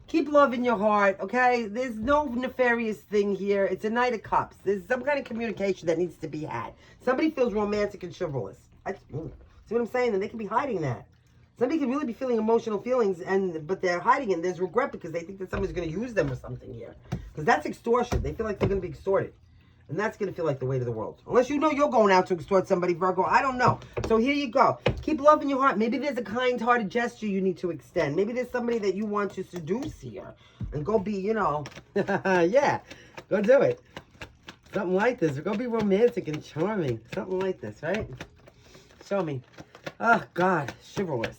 S1: Keep love in your heart, okay? There's no nefarious thing here. It's a Knight of Cups. There's some kind of communication that needs to be had. Somebody feels romantic and chivalrous. See what I'm saying? And they can be hiding that. Somebody can really be feeling emotional feelings, but they're hiding it. And there's regret because they think that somebody's going to use them or something here. Because that's extortion. They feel like they're going to be extorted. And that's going to feel like the weight of the world. Unless you know you're going out to extort somebody, Virgo. I don't know. So here you go. Keep love in your heart. Maybe there's a kind-hearted gesture you need to extend. Maybe there's somebody that you want to seduce here. And go be, you know. Yeah. Go do it. Something like this. Or go be romantic and charming. Something like this, right? Show me. Oh, God. Chivalrous.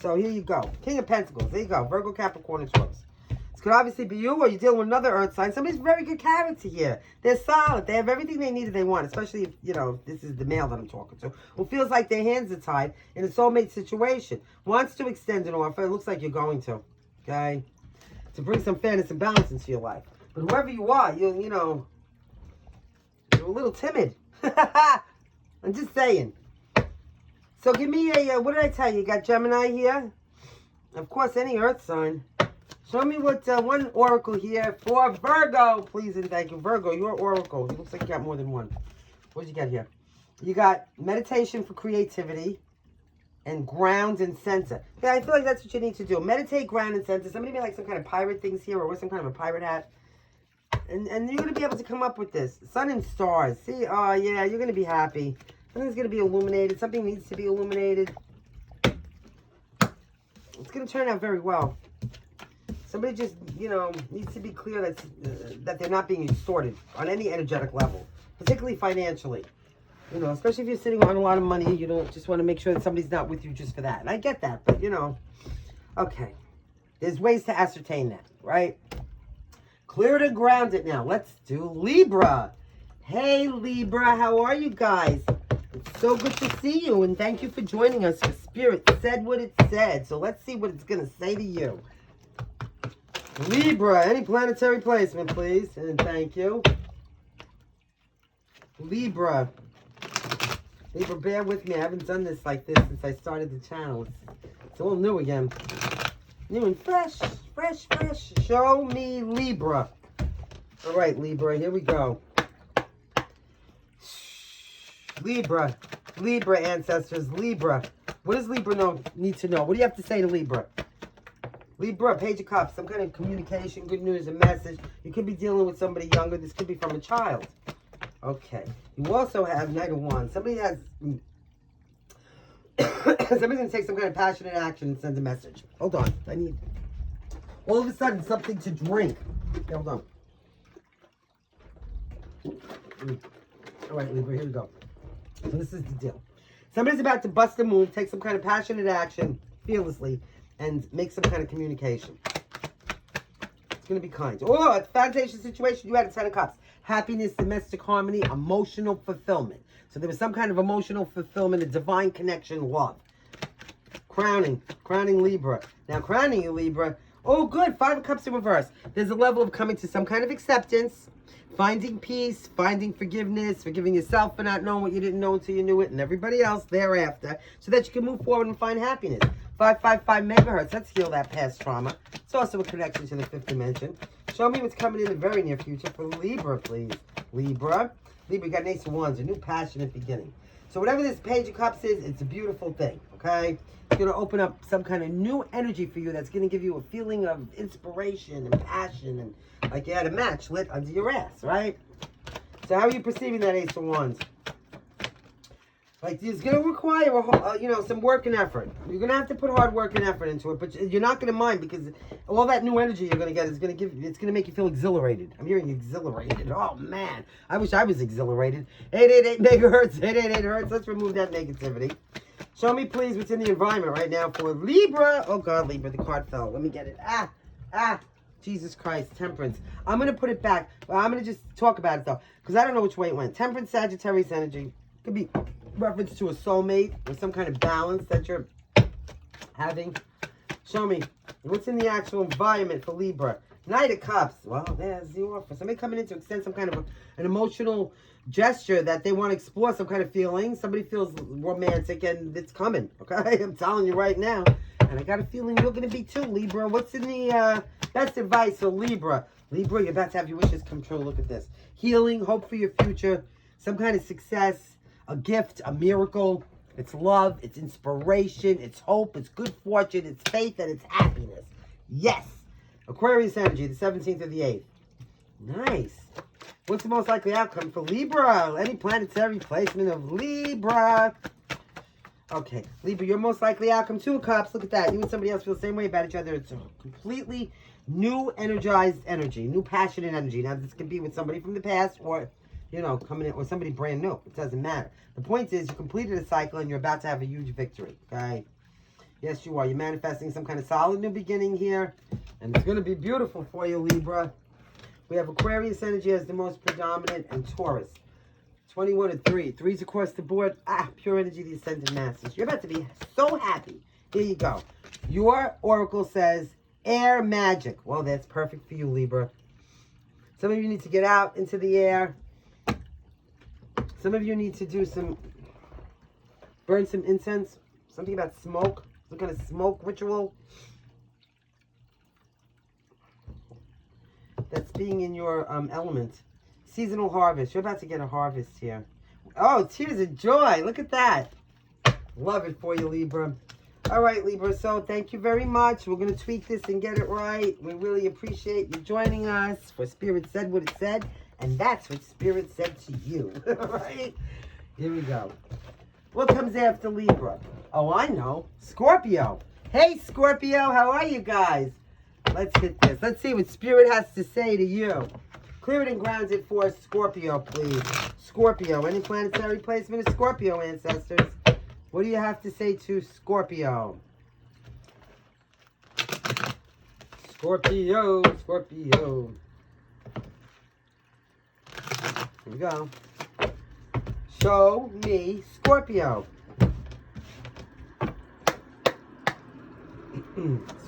S1: So here you go. King of Pentacles. There you go. Virgo, Capricorn, and Taurus. It could obviously be you, or you're dealing with another earth sign. Somebody's very good character here. They're solid. They have everything they need and they want, especially if, you know, this is the male that I'm talking to, who feels like their hands are tied in a soulmate situation. Wants to extend an offer. It looks like you're going to, okay? To bring some fairness and balance into your life. But whoever you are, you know, you're a little timid. I'm just saying. So give me a, what did I tell you? You got Gemini here? Of course, any earth sign. Show me what one oracle here for Virgo, please and thank you. Virgo, your oracle. It looks like you got more than one. What did you get here? You got meditation for creativity and ground and center. Yeah, I feel like that's what you need to do. Meditate, ground, and center. Somebody made like some kind of pirate things here or wear some kind of a pirate hat. And you're going to be able to come up with this. Sun and stars. See? Oh, yeah, you're going to be happy. Something's going to be illuminated. Something needs to be illuminated. It's going to turn out very well. Somebody just, you know, needs to be clear that they're not being extorted on any energetic level, particularly financially. You know, especially if you're sitting on a lot of money, you don't just want to make sure that somebody's not with you just for that. And I get that, but, you know, okay. There's ways to ascertain that, right? Clear it and ground it now. Let's do Libra. Hey, Libra, how are you guys? It's so good to see you, and thank you for joining us. For Spirit said what it said, so let's see what it's going to say to you. Libra, any planetary placement, please, and thank you. Libra. Libra, bear with me. I haven't done this like this since I started the channel. It's all new again. New and fresh, fresh, fresh. Show me Libra. All right, Libra, here we go. Libra. Libra, ancestors. Libra. What does Libra need to know? What do you have to say to Libra? Libra, Page of Cups, some kind of communication, good news, a message. You could be dealing with somebody younger. This could be from a child. Okay. You also have Knight of Wands. Somebody has Somebody's going to take some kind of passionate action and send a message. Hold on. I need, all of a sudden, something to drink. Okay, hold on. All right, Libra, here we go. So this is the deal. Somebody's about to bust a move, take some kind of passionate action, fearlessly, and make some kind of communication. It's going to be kind. Oh, it's a foundation situation. You had a 10 of Cups. Happiness, domestic harmony, emotional fulfillment. So there was some kind of emotional fulfillment, a divine connection, love. Crowning Libra. Now, crowning you, Libra. Oh, good. 5 of Cups in reverse. There's a level of coming to some kind of acceptance, finding peace, finding forgiveness, forgiving yourself for not knowing what you didn't know until you knew it, and everybody else thereafter, so that you can move forward and find happiness. 555 megahertz. Let's heal that past trauma. It's also a connection to the 5th dimension. Show me what's coming in the very near future for Libra, please. Libra, you got an Ace of Wands, a new passionate beginning. So whatever this Page of Cups is, it's a beautiful thing, okay? It's going to open up some kind of new energy for you that's going to give you a feeling of inspiration and passion, and like you had a match lit under your ass, right? So how are you perceiving that Ace of Wands? Like, it's going to require, some work and effort. You're going to have to put hard work and effort into it, but you're not going to mind, because all that new energy you're going to get is going to make you feel exhilarated. I'm hearing exhilarated. Oh, man. I wish I was exhilarated. 888 megahertz, 888 hertz. Let's remove that negativity. Show me, please, what's in the environment right now for Libra. Oh, God, Libra, the card fell. Let me get it. Jesus Christ, Temperance. I'm going to put it back. Well, I'm going to just talk about it, though, because I don't know which way it went. Temperance, Sagittarius energy. Could be reference to a soulmate or some kind of balance that you're having. Show me what's in the actual environment for Libra. Knight of Cups. Well, there's the offer. Somebody coming in to extend some kind of an emotional gesture that they want to explore some kind of feeling. Somebody feels romantic, and it's coming. Okay, I'm telling you right now. And I got a feeling you're going to be too, Libra. What's in the best advice for Libra? Libra, you're about to have your wishes come true. Look at this. Healing, hope for your future, some kind of success, a gift, a miracle. It's love, it's inspiration, it's hope, it's good fortune, it's faith, and it's happiness. Yes. Aquarius energy, the 17th of the 8th. Nice. What's the most likely outcome for Libra? Any planetary placement of Libra? Okay, Libra, your most likely outcome, 2 of Cups. Look at that. You and somebody else feel the same way about each other. It's a completely new energized energy, new passionate energy. Now, this could be with somebody from the past, or coming in, or somebody brand new. It doesn't matter. The point is, you completed a cycle and you're about to have a huge victory, okay? Yes, you are. You're manifesting some kind of solid new beginning here, and it's going to be beautiful for you, Libra. We have Aquarius energy as the most predominant, and Taurus. 21 and 3. 3's across the board. Pure energy, the Ascended Masters. You're about to be so happy. Here you go. Your oracle says air magic. Well, that's perfect for you, Libra. Some of you need to get out into the air. Some of you need to burn some incense. Something about smoke. Some kind of smoke ritual. That's being in your element. Seasonal harvest. You're about to get a harvest here. Oh, tears of joy. Look at that. Love it for you, Libra. All right, Libra. So thank you very much. We're going to tweak this and get it right. We really appreciate you joining us. For Spirit said what it said. And that's what Spirit said to you. All right? Here we go. What comes after Libra? Oh, I know. Scorpio. Hey, Scorpio. How are you guys? Let's hit this. Let's see what Spirit has to say to you. Clear it and ground it for Scorpio, please. Scorpio. Any planetary placement of Scorpio, ancestors? What do you have to say to Scorpio? Scorpio. Scorpio. Here we go. Show me Scorpio.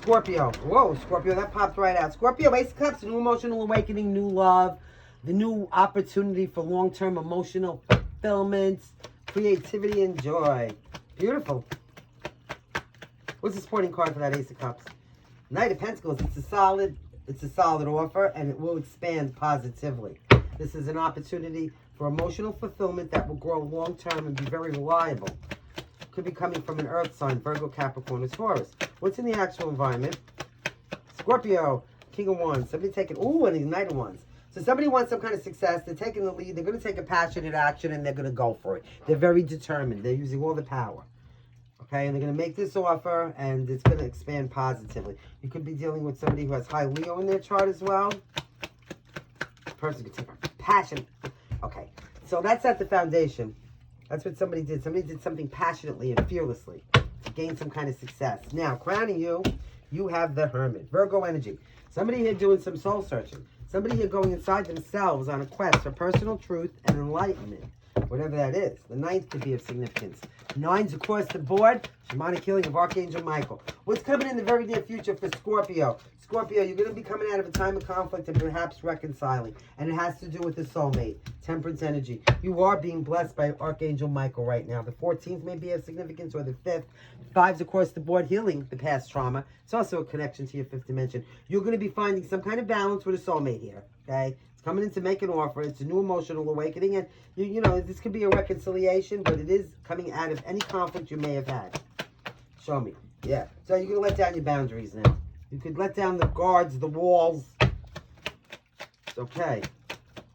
S1: Scorpio. Whoa, Scorpio, that popped right out. Scorpio, Ace of Cups, new emotional awakening, new love, the new opportunity for long-term emotional fulfillment, creativity, and joy. Beautiful. What's the supporting card for that Ace of Cups? Knight of Pentacles. It's a solid offer, and it will expand positively. This is an opportunity for emotional fulfillment that will grow long-term and be very reliable. Could be coming from an earth sign, Virgo, Capricorn, or Taurus. What's in the actual environment? Scorpio, King of Wands. Somebody taking, and the Knight of Wands. So somebody wants some kind of success. They're taking the lead. They're going to take a passionate action, and they're going to go for it. They're very determined. They're using all the power. Okay, and they're going to make this offer, and it's going to expand positively. You could be dealing with somebody who has high Leo in their chart as well. The person could take a passion. Okay, so that's at the foundation. That's what somebody did. Somebody did something passionately and fearlessly to gain some kind of success. Now, crowning you, you have the Hermit. Virgo energy. Somebody here doing some soul searching. Somebody here going inside themselves on a quest for personal truth and enlightenment. Whatever that is. The 9th could be of significance. 9s across the board. Shamanic healing of Archangel Michael. What's coming in the very near future for Scorpio? Scorpio, you're going to be coming out of a time of conflict and perhaps reconciling. And it has to do with the soulmate. Temperance energy. You are being blessed by Archangel Michael right now. The 14th may be of significance, or the 5th. 5s across the board, healing the past trauma. It's also a connection to your 5th dimension. You're going to be finding some kind of balance with a soulmate here. Okay? Coming in to make an offer. It's a new emotional awakening, and you know, this could be a reconciliation, but it is coming out of any conflict you may have had. Show me. Yeah. So you're gonna let down your boundaries now. You could let down the guards, the walls. It's okay.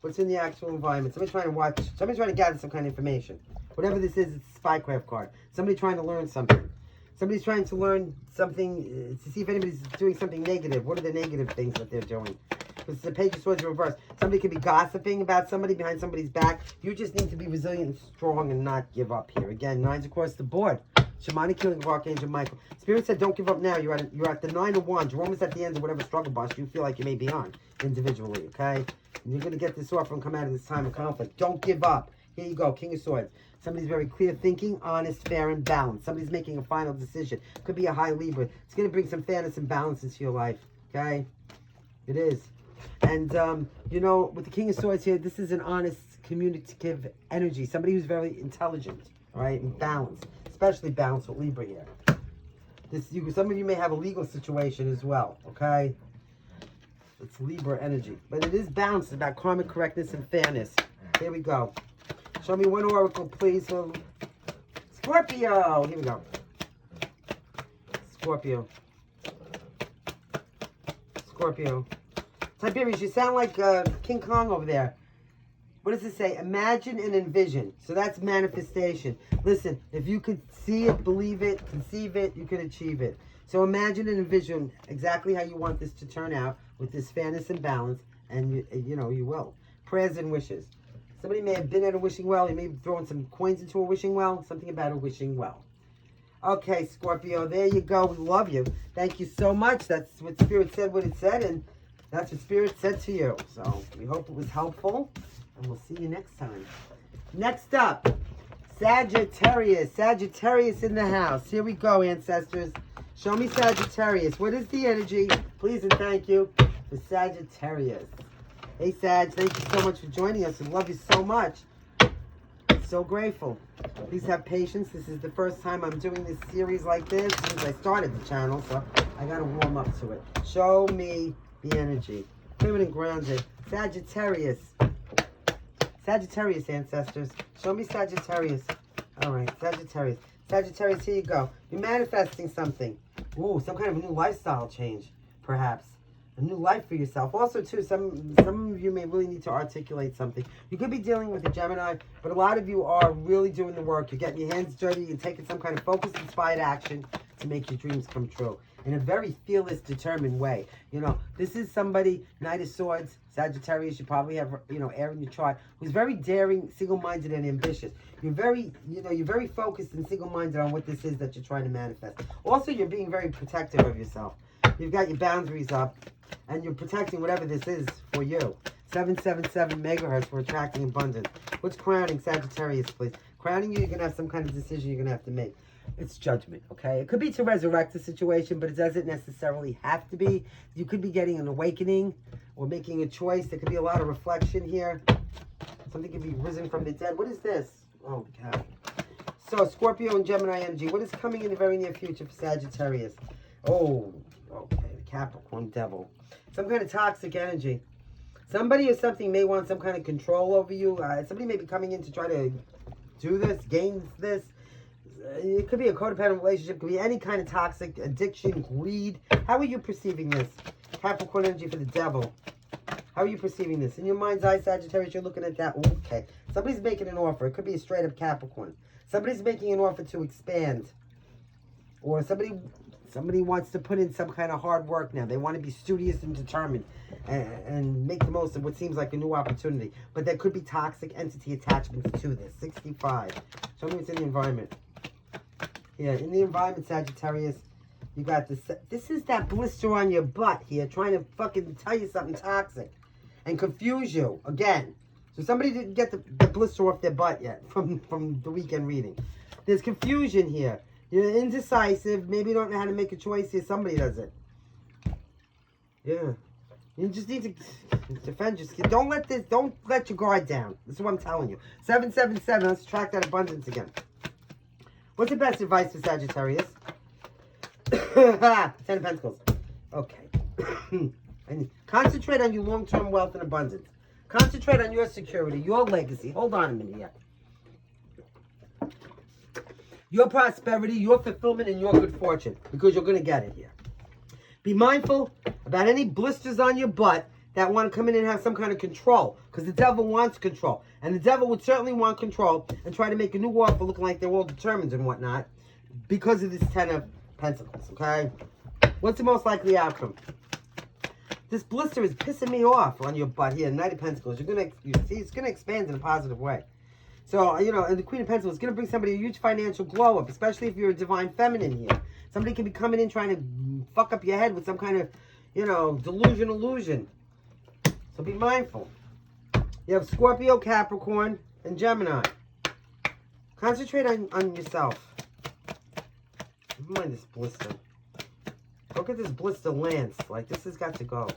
S1: What's in the actual environment? Somebody's trying to watch. Somebody's trying to gather some kind of information. Whatever this is, it's a spycraft card. Somebody trying to learn something. Somebody's trying to learn something to see if anybody's doing something negative. What are the negative things that they're doing? It's the Page of Swords in reverse. Somebody could be gossiping about somebody behind somebody's back. You just need to be resilient and strong and not give up here. Again, 9s across the board. Shamanic healing of Archangel Michael. Spirit said, don't give up now. You're at the 9 of Wands. You're almost at the end of whatever struggle bus you feel like you may be on individually, okay? And you're going to get this offer and come out of this time of conflict. Don't give up. Here you go, King of Swords. Somebody's very clear thinking, honest, fair, and balanced. Somebody's making a final decision. Could be a high Libra. It's going to bring some fairness and balance into your life, okay? It is. And, you know, with the King of Swords here, this is an honest, communicative energy. Somebody who's very intelligent, all right, and balanced. Especially balanced with Libra here. Some of you may have a legal situation as well, okay? It's Libra energy. But it is balanced about karmic correctness and fairness. Here we go. Show me one oracle, please. Scorpio. Here we go. Scorpio. Scorpio. Tiberius, you sound like King Kong over there. What does it say? Imagine and envision. So that's manifestation. Listen, if you could see it, believe it, conceive it, you could achieve it. So imagine and envision exactly how you want this to turn out with this fairness and balance, and you know, you will. Prayers and wishes. Somebody may have been at a wishing well. You may be throwing some coins into a wishing well. Something about a wishing well. Okay, Scorpio, there you go. We love you. Thank you so much. That's what Spirit said, what it said, and that's what Spirit said to you. So we hope it was helpful, and we'll see you next time. Next up, Sagittarius. Sagittarius in the house. Here we go, ancestors. Show me Sagittarius. What is the energy? Please and thank you for Sagittarius. Hey, Sag, thank you so much for joining us. We love you so much. So grateful. Please have patience. This is the first time I'm doing this series like this since I started the channel, so I got to warm up to it. Show me the energy. Feminine grounded. Sagittarius. Sagittarius, ancestors. Show me Sagittarius. All right, Sagittarius. Sagittarius, here you go. You're manifesting something. Ooh, some kind of a new lifestyle change, perhaps. A new life for yourself. Also, too, some of you may really need to articulate something. You could be dealing with a Gemini, but a lot of you are really doing the work. You're getting your hands dirty and taking some kind of focused, inspired action to make your dreams come true in a very fearless, determined way. You know, this is somebody, Knight of Swords, Sagittarius, you probably have, you know, air in your chart, who's very daring, single-minded, and ambitious. You're very, you know, you're very focused and single-minded on what this is that you're trying to manifest. Also, you're being very protective of yourself. You've got your boundaries up, and you're protecting whatever this is for you. 777 megahertz for attracting abundance. What's crowning Sagittarius, please? Crowning you, you're going to have some kind of decision you're going to have to make. It's judgment, okay? It could be to resurrect the situation, but it doesn't necessarily have to be. You could be getting an awakening or making a choice. There could be a lot of reflection here. Something could be risen from the dead. What is this? Oh, God. So, Scorpio and Gemini energy. What is coming in the very near future for Sagittarius? Oh, okay. Capricorn devil. Some kind of toxic energy. Somebody or something may want some kind of control over you. Somebody may be coming in to try to do this, gain this. It could be a codependent relationship. It could be any kind of toxic addiction, greed. How are you perceiving this? Capricorn energy for the devil. How are you perceiving this? In your mind's eye, Sagittarius, you're looking at that. Okay. Somebody's making an offer. It could be a straight up Capricorn. Somebody's making an offer to expand. Or somebody wants to put in some kind of hard work now. They want to be studious and determined and make the most of what seems like a new opportunity. But there could be toxic entity attachments to this. 65. Show me what's in the environment. Yeah, in the environment, Sagittarius, you got this. This is that blister on your butt here, trying to fucking tell you something toxic and confuse you again. So somebody didn't get the blister off their butt yet from the weekend reading. There's confusion here. You're indecisive. Maybe you don't know how to make a choice here. Somebody does it. Yeah. You just need to defend yourself. Don't let your guard down. This is what I'm telling you. 777. Let's track that abundance again. What's the best advice for Sagittarius? 10 of Pentacles. Okay. And concentrate on your long-term wealth and abundance. Concentrate on your security, your legacy. Hold on a minute here. Your prosperity, your fulfillment, and your good fortune. Because you're going to get it here. Be mindful about any blisters on your butt that want to come in and have some kind of control. Because the devil wants control. And the devil would certainly want control and try to make a new offer looking like they're all determined and whatnot. Because of this 10 of Pentacles, okay? What's the most likely outcome? This blister is pissing me off on your butt here. Knight of Pentacles. You see, it's going to expand in a positive way. So, you know, and the Queen of Pentacles is going to bring somebody a huge financial glow up, especially if you're a divine feminine here. Somebody can be coming in trying to fuck up your head with some kind of, you know, illusion. So be mindful. You have Scorpio, Capricorn, and Gemini. Concentrate on yourself. Never mind this blister. Look at this blister lance. Like, this has got to go.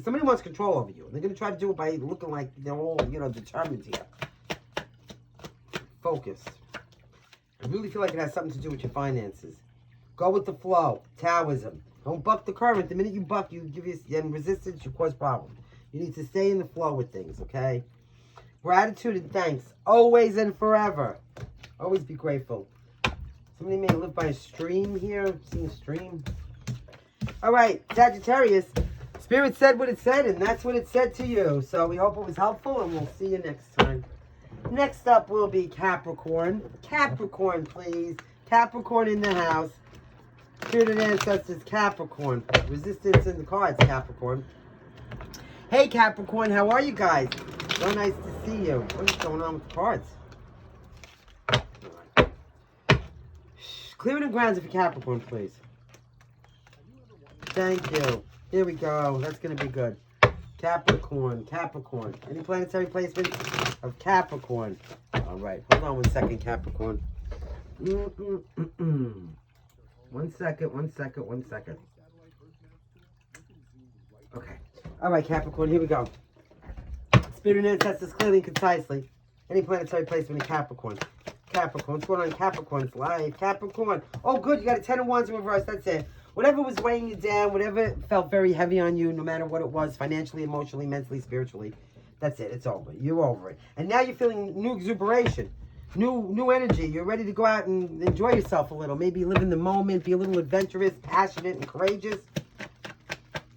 S1: Somebody wants control over you. They're going to try to do it by looking like they're all, you know, determined here. Focus. I really feel like it has something to do with your finances. Go with the flow. Taoism. Don't buck the current. The minute you buck, you give and resistance, you cause problems. You need to stay in the flow with things, okay? Gratitude and thanks. Always and forever. Always be grateful. Somebody may live by a stream here. Seeing a stream. All right, Sagittarius. Spirit said what it said, and that's what it said to you. So we hope it was helpful, and we'll see you next time. Next up will be Capricorn. Capricorn, please. Capricorn in the house. Spirit and ancestors, Capricorn. Resistance in the cards, Capricorn. Hey, Capricorn, how are you guys? So nice to see you. What is going on with the cards? Clearing the grounds for Capricorn, please. Thank you. Here we go. That's going to be good. Capricorn. Any planetary placements of Capricorn? All right. Hold on 1 second, Capricorn. One second. Okay. All right, Capricorn. Here we go. Spirit and ancestors clearly and concisely. Any planetary placement in Capricorn. Capricorn. What's going on in Capricorn's life? Capricorn. Oh, good. You got a 10 of Wands in reverse. That's it. Whatever was weighing you down, whatever felt very heavy on you, no matter what it was, financially, emotionally, mentally, spiritually, that's it. It's over. You're over it. And now you're feeling new exuberation, new energy. You're ready to go out and enjoy yourself a little. Maybe live in the moment, be a little adventurous, passionate, and courageous.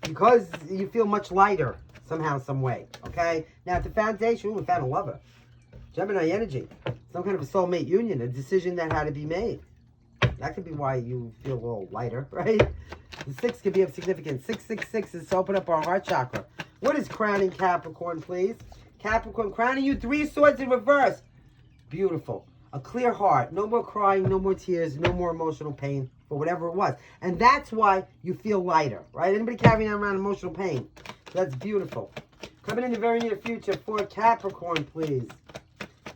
S1: Because you feel much lighter somehow, some way. Okay? Now, at the foundation, we found a lover. Gemini energy. Some kind of a soulmate union, a decision that had to be made. That could be why you feel a little lighter, right? The 6 could be of significance. 666 is to open up our heart chakra. What is crowning Capricorn, please? Capricorn, crowning you 3 swords in reverse. Beautiful. A clear heart. No more crying, no more tears, no more emotional pain for whatever it was. And that's why you feel lighter, right? Anybody carrying around emotional pain? So that's beautiful. Coming in the very near future for Capricorn, please.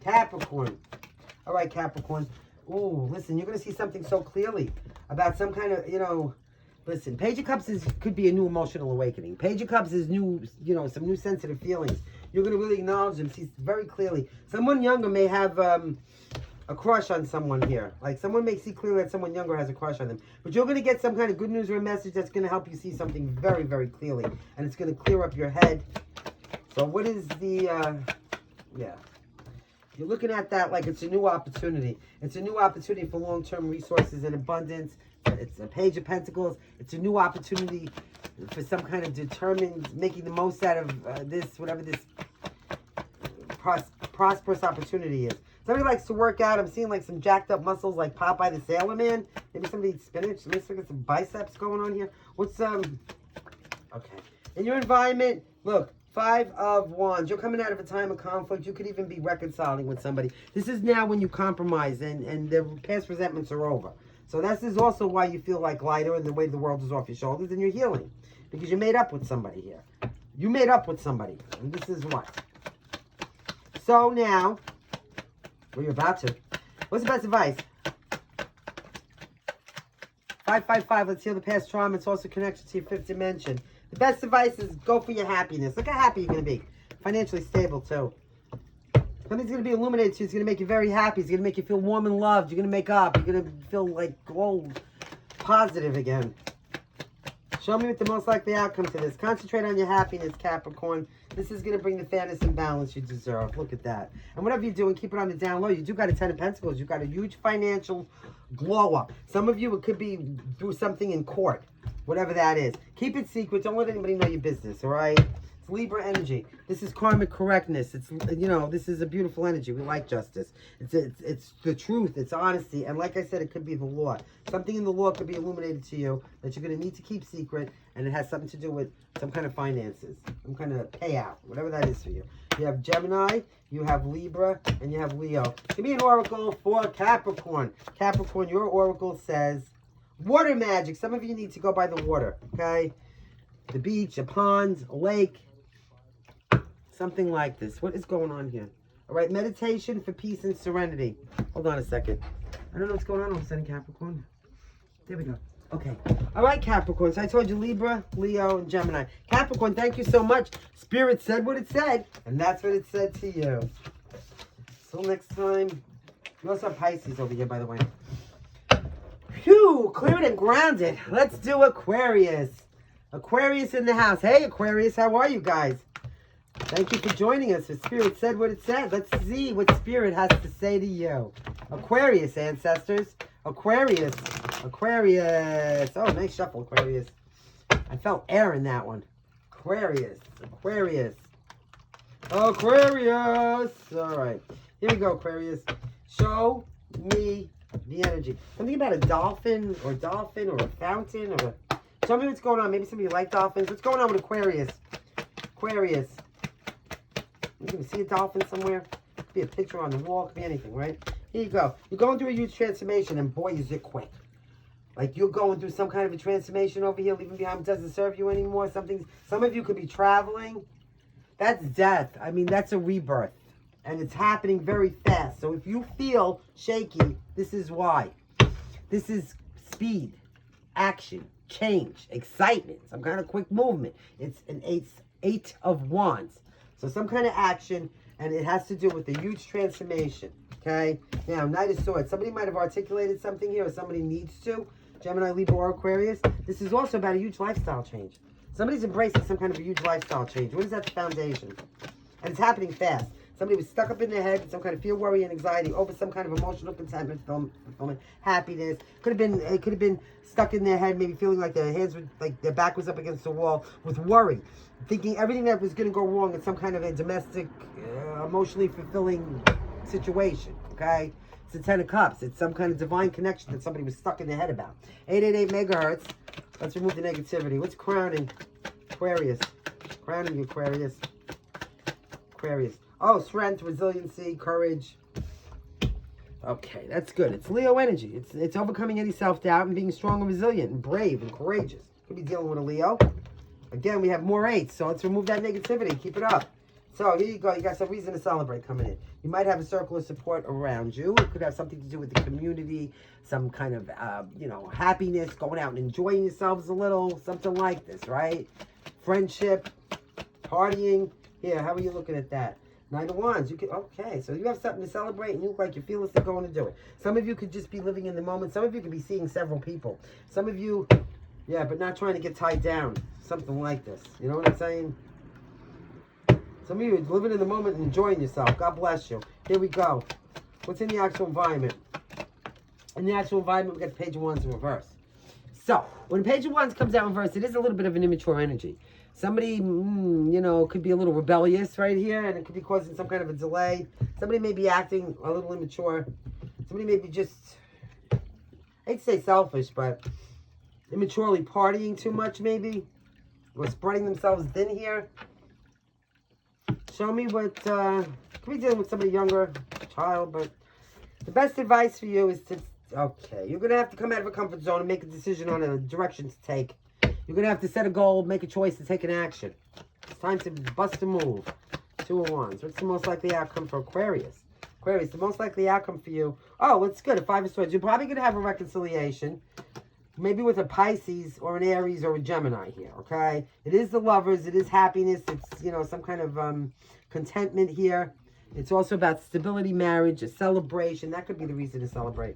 S1: Capricorn. All right, Capricorn. Ooh, listen, you're going to see something so clearly about some kind of, you know, listen, Page of Cups could be a new emotional awakening. Page of Cups is new, you know, some new sensitive feelings. You're going to really acknowledge them, see very clearly. Someone younger may have a crush on someone here. Like, someone may see clearly that someone younger has a crush on them. But you're going to get some kind of good news or a message that's going to help you see something very, very clearly. And it's going to clear up your head. So what is the, yeah. You're looking at that like it's a new opportunity. It's a new opportunity for long-term resources and abundance. It's a Page of Pentacles. It's a new opportunity for some kind of determined, making the most out of this, whatever this prosperous opportunity is. Somebody likes to work out. I'm seeing like some jacked up muscles like Popeye the Sailor Man. Maybe somebody eats spinach. Let's look at some biceps going on here. What's, okay. In your environment, look, 5 of Wands. You're coming out of a time of conflict. You could even be reconciling with somebody. This is now when you compromise and the past resentments are over. So this is also why you feel like lighter and the weight of the world is off your shoulders and you're healing. Because you made up with somebody here. You made up with somebody. And this is what. So now, well, you're about to. What's the best advice? 555. Let's heal the past trauma. It's also connected to your 5th dimension. The best advice is go for your happiness. Look how happy you're going to be. Financially stable, too. Something's going to be illuminated to you. It's going to make you very happy. It's going to make you feel warm and loved. You're going to make up. You're going to feel like positive again. Show me what the most likely outcome to this. Concentrate on your happiness, Capricorn. This is going to bring the fairness and balance you deserve. Look at that. And whatever you're doing, keep it on the down low. You do got a 10 of Pentacles. You got a huge financial glow up. Some of you, it could be through something in court. Whatever that is. Keep it secret. Don't let anybody know your business, all right? It's Libra energy. This is karmic correctness. It's, you know, this is a beautiful energy. We like justice. It's the truth. It's honesty. And like I said, it could be the law. Something in the law could be illuminated to you that you're going to need to keep secret. And it has something to do with some kind of finances. Some kind of payout. Whatever that is for you. You have Gemini. You have Libra. And you have Leo. Give me an oracle for Capricorn. Capricorn, your oracle says water magic. Some of you need to go by the water. Okay? The beach, a pond, a lake. Something like this. What is going on here? All right, meditation for peace and serenity. Hold on a second. I don't know what's going on all of a sudden, Capricorn. There we go. Okay. All right, Capricorn. So I told you Libra, Leo, and Gemini. Capricorn, thank you so much. Spirit said what it said, and that's what it said to you. Till next time. We also have Pisces over here, by the way. Phew, cleared and grounded. Let's do Aquarius. Aquarius in the house. Hey, Aquarius, how are you guys? Thank you for joining us. The Spirit said what it said. Let's see what Spirit has to say to you. Aquarius, ancestors. Aquarius. Aquarius. Oh, nice shuffle, Aquarius. I felt air in that one. Aquarius. Aquarius. Aquarius. All right. Here we go, Aquarius. Show me the energy. Something about a dolphin or a fountain or a... Tell me what's going on. Maybe somebody like dolphins. What's going on with Aquarius? Aquarius. You can see a dolphin somewhere. Could be a picture on the wall. Could be anything, right? Here you go. You're going through a huge transformation, and boy, is it quick. Like you're going through some kind of a transformation over here, leaving behind doesn't serve you anymore. Some of you could be traveling. That's death. I mean, that's a rebirth. And it's happening very fast. So if you feel shaky, this is why. This is speed, action, change, excitement, some kind of quick movement. It's an eight of Wands. So some kind of action, and it has to do with a huge transformation, okay? Now, Knight of Swords. Somebody might have articulated something here, or somebody needs to. Gemini, Libra, or Aquarius. This is also about a huge lifestyle change. Somebody's embracing some kind of a huge lifestyle change. What is that? The foundation. And it's happening fast. Somebody was stuck up in their head with some kind of fear, worry, and anxiety over some kind of emotional contentment, fulfillment, happiness. It could have been stuck in their head, maybe feeling like their hands were, like their back was up against the wall with worry, thinking everything that was going to go wrong in some kind of a domestic, emotionally fulfilling situation. Okay, it's the 10 of Cups. It's some kind of divine connection that somebody was stuck in their head about. 888 megahertz. Let's remove the negativity. What's crowning Aquarius? Crowning you, Aquarius. Aquarius. Oh, strength, resiliency, courage. Okay, that's good. It's Leo energy. It's overcoming any self-doubt and being strong and resilient and brave and courageous. Could be dealing with a Leo. Again, we have more 8s, so let's remove that negativity. Keep it up. So here you go. You got some reason to celebrate coming in. You might have a circle of support around you. It could have something to do with the community, some kind of, happiness, going out and enjoying yourselves a little, something like this, right? Friendship, partying. Yeah, how are you looking at that? Knight of Wands. You could, okay, so you have something to celebrate and you look like you're fearless to going to do it. Some of you could just be living in the moment. Some of you could be seeing several people. Some of you, yeah, but not trying to get tied down. Something like this. You know what I'm saying? Some of you are living in the moment and enjoying yourself. God bless you. Here we go. What's in the actual environment? In the actual environment, we got the Page of Wands in reverse. So, when the Page of Wands comes out in reverse, it is a little bit of an immature energy. Somebody, you know, could be a little rebellious right here, and it could be causing some kind of a delay. Somebody may be acting a little immature. Somebody may be just, I hate to say selfish, but immaturely partying too much maybe. Or spreading themselves thin here. Show me what, could be dealing with somebody younger, child, but the best advice for you is to, okay, you're going to have to come out of a comfort zone and make a decision on a direction to take. You're going to have to set a goal, make a choice, to take an action. It's time to bust a move. 2 of Wands. What's the most likely outcome for Aquarius? Aquarius, the most likely outcome for you. Oh, it's good. A 5 of Swords. You're probably going to have a reconciliation. Maybe with a Pisces or an Aries or a Gemini here, okay? It is the lovers. It is happiness. It's, you know, some kind of contentment here. It's also about stability, marriage, a celebration. That could be the reason to celebrate.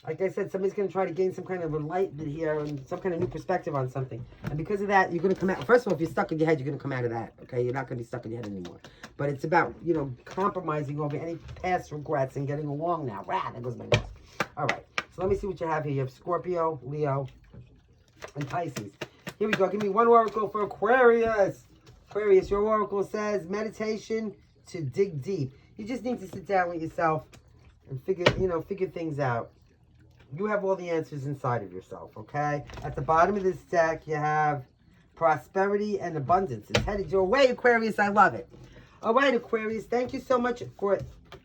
S1: Like I said, somebody's going to try to gain some kind of enlightenment here and some kind of new perspective on something. And because of that, you're going to come out. First of all, if you're stuck in your head, you're going to come out of that, okay? You're not going to be stuck in your head anymore. But it's about, you know, compromising over any past regrets and getting along now. Rah, there goes my nose. All right. So let me see what you have here. You have Scorpio, Leo, and Pisces. Here we go. Give me one oracle for Aquarius. Aquarius, your oracle says meditation to dig deep. You just need to sit down with yourself and figure things out. You have all the answers inside of yourself, okay? At the bottom of this deck, you have prosperity and abundance. It's headed your way, Aquarius. I love it. All right, Aquarius, thank you so much for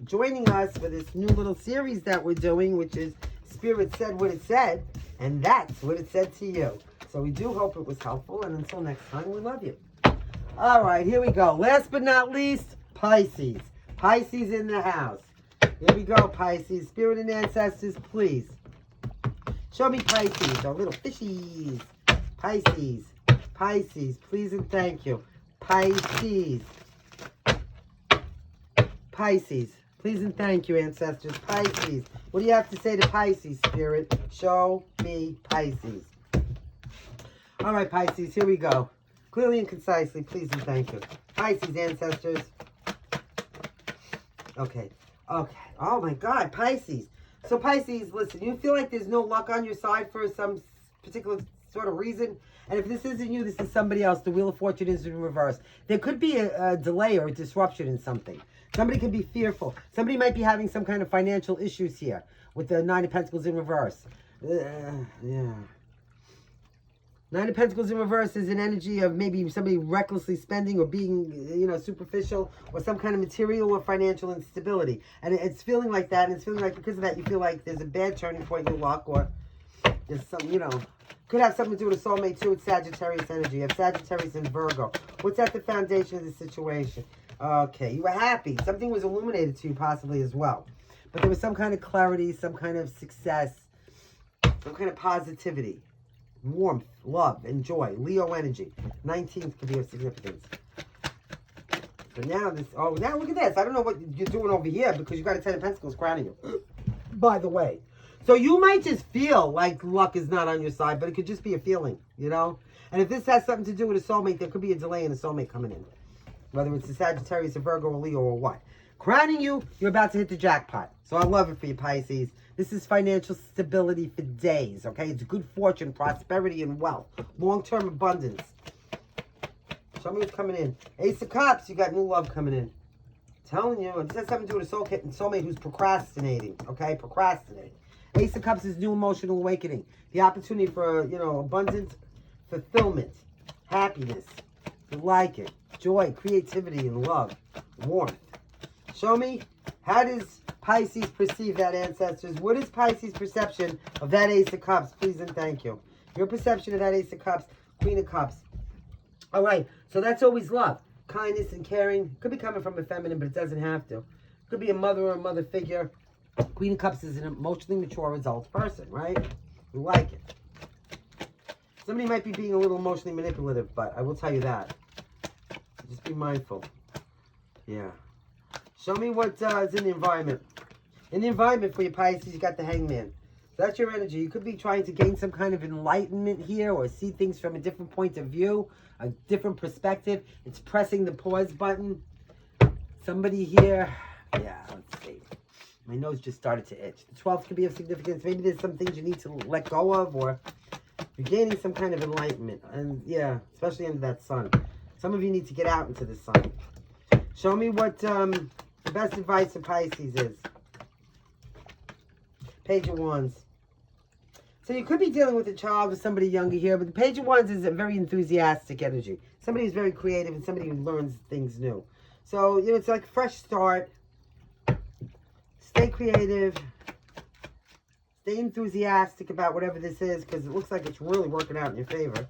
S1: joining us for this new little series that we're doing, which is Spirit Said What It Said, and that's what it said to you. So we do hope it was helpful, and until next time, we love you. All right, here we go. Last but not least, Pisces. Pisces in the house. Here we go, Pisces. Spirit and ancestors, please. Show me Pisces, our little fishies. Pisces. Pisces, please and thank you. Pisces. Pisces. Please and thank you, ancestors. Pisces. What do you have to say to Pisces, Spirit? Show me Pisces. All right, Pisces, here we go. Clearly and concisely, please and thank you. Pisces, ancestors. Okay. Okay. Oh, my God, Pisces. So, Pisces, listen, you feel like there's no luck on your side for some particular sort of reason. And if this isn't you, this is somebody else. The Wheel of Fortune is in reverse. There could be a delay or a disruption in something. Somebody could be fearful. Somebody might be having some kind of financial issues here with the 9 of Pentacles in reverse. Yeah. 9 of Pentacles in reverse is an energy of maybe somebody recklessly spending or being, you know, superficial, or some kind of material or financial instability. And it's feeling like that, and it's feeling like because of that you feel like there's a bad turning point in your luck, or there's some, you know, could have something to do with a soulmate too. It's Sagittarius energy. You have Sagittarius and Virgo. What's at the foundation of the situation? Okay, you were happy. Something was illuminated to you possibly as well. But there was some kind of clarity, some kind of success, some kind of positivity. Warmth, love, and joy. Leo energy. 19th could be of significance. So now this, oh, now look at this. I don't know what you're doing over here because you got a 10 of Pentacles crowning you. By the way. So you might just feel like luck is not on your side, but it could just be a feeling, you know? And if this has something to do with a soulmate, there could be a delay in a soulmate coming in. Whether it's a Sagittarius, a Virgo, or Leo, or what. Crowning you, you're about to hit the jackpot. So I love it for you, Pisces. This is financial stability for days, okay? It's good fortune, prosperity, and wealth. Long-term abundance. Show me what's coming in. Ace of Cups, you got new love coming in. I'm telling you, this has something to do with a soulmate who's procrastinating, okay? Procrastinating. Ace of Cups is new emotional awakening. The opportunity for, you know, abundance, fulfillment, happiness. You like it. Joy, creativity, and love. Warmth. Show me, how does Pisces perceive that, ancestors? What is Pisces' perception of that Ace of Cups? Please and thank you. Your perception of that Ace of Cups, Queen of Cups. All right, so that's always love. Kindness and caring. Could be coming from a feminine, but it doesn't have to. Could be a mother or a mother figure. Queen of Cups is an emotionally mature adult person, right? You like it. Somebody might be being a little emotionally manipulative, but I will tell you that. Just be mindful. Yeah. Show me what is in the environment. In the environment for your Pisces, you got the Hangman. So that's your energy. You could be trying to gain some kind of enlightenment here or see things from a different point of view, a different perspective. It's pressing the pause button. Somebody here, yeah, let's see. My nose just started to itch. The 12th could be of significance. Maybe there's some things you need to let go of, or You're gaining some kind of enlightenment. And yeah, especially under that sun. Some of you need to get out into the sun. Show me what the best advice for Pisces is. Page of Wands. So you could be dealing with a child or somebody younger here, but the Page of Wands is a very enthusiastic energy. Somebody who's very creative and somebody who learns things new. So, you know, it's like a fresh start. Stay creative. Stay enthusiastic about whatever this is, because it looks like it's really working out in your favor.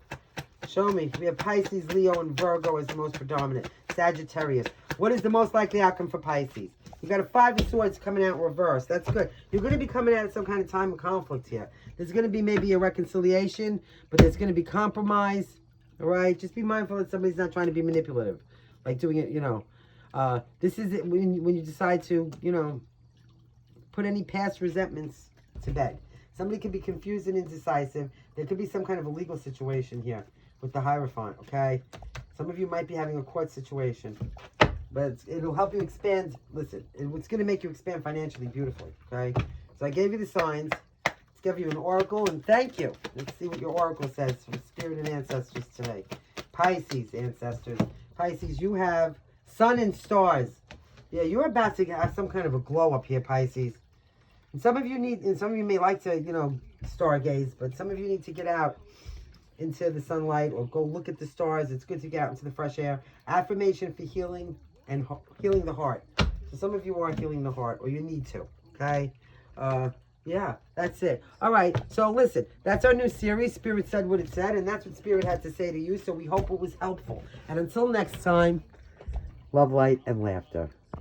S1: Show me. We have Pisces, Leo, and Virgo as the most predominant. Sagittarius. What is the most likely outcome for Pisces? You got a 5 of Swords coming out in reverse. That's good. You're going to be coming out of some kind of time of conflict here. There's going to be maybe a reconciliation, but there's going to be compromise. All right? Just be mindful that somebody's not trying to be manipulative. Like doing it, you know. This is it when you decide to, you know, put any past resentments to bed. Somebody could be confused and indecisive. There could be some kind of a legal situation here with the Hierophant, okay? Some of you might be having a court situation. But it'll help you expand. Listen, it's going to make you expand financially beautifully, okay? So I gave you the signs. Let's give you an oracle, and thank you. Let's see what your oracle says from Spirit and Ancestors today. Pisces, ancestors. Pisces, you have sun and stars. Yeah, you're about to have some kind of a glow up here, Pisces. And some of you may like to, you know, stargaze, but some of you need to get out into the sunlight or go look at the stars. It's good to get out into the fresh air. Affirmation for healing and healing the heart. So some of you are healing the heart, or you need to, okay? Yeah, that's it. All right, so listen, that's our new series. Spirit said what it said, and that's what Spirit had to say to you, so we hope it was helpful. And until next time, love, light, and laughter.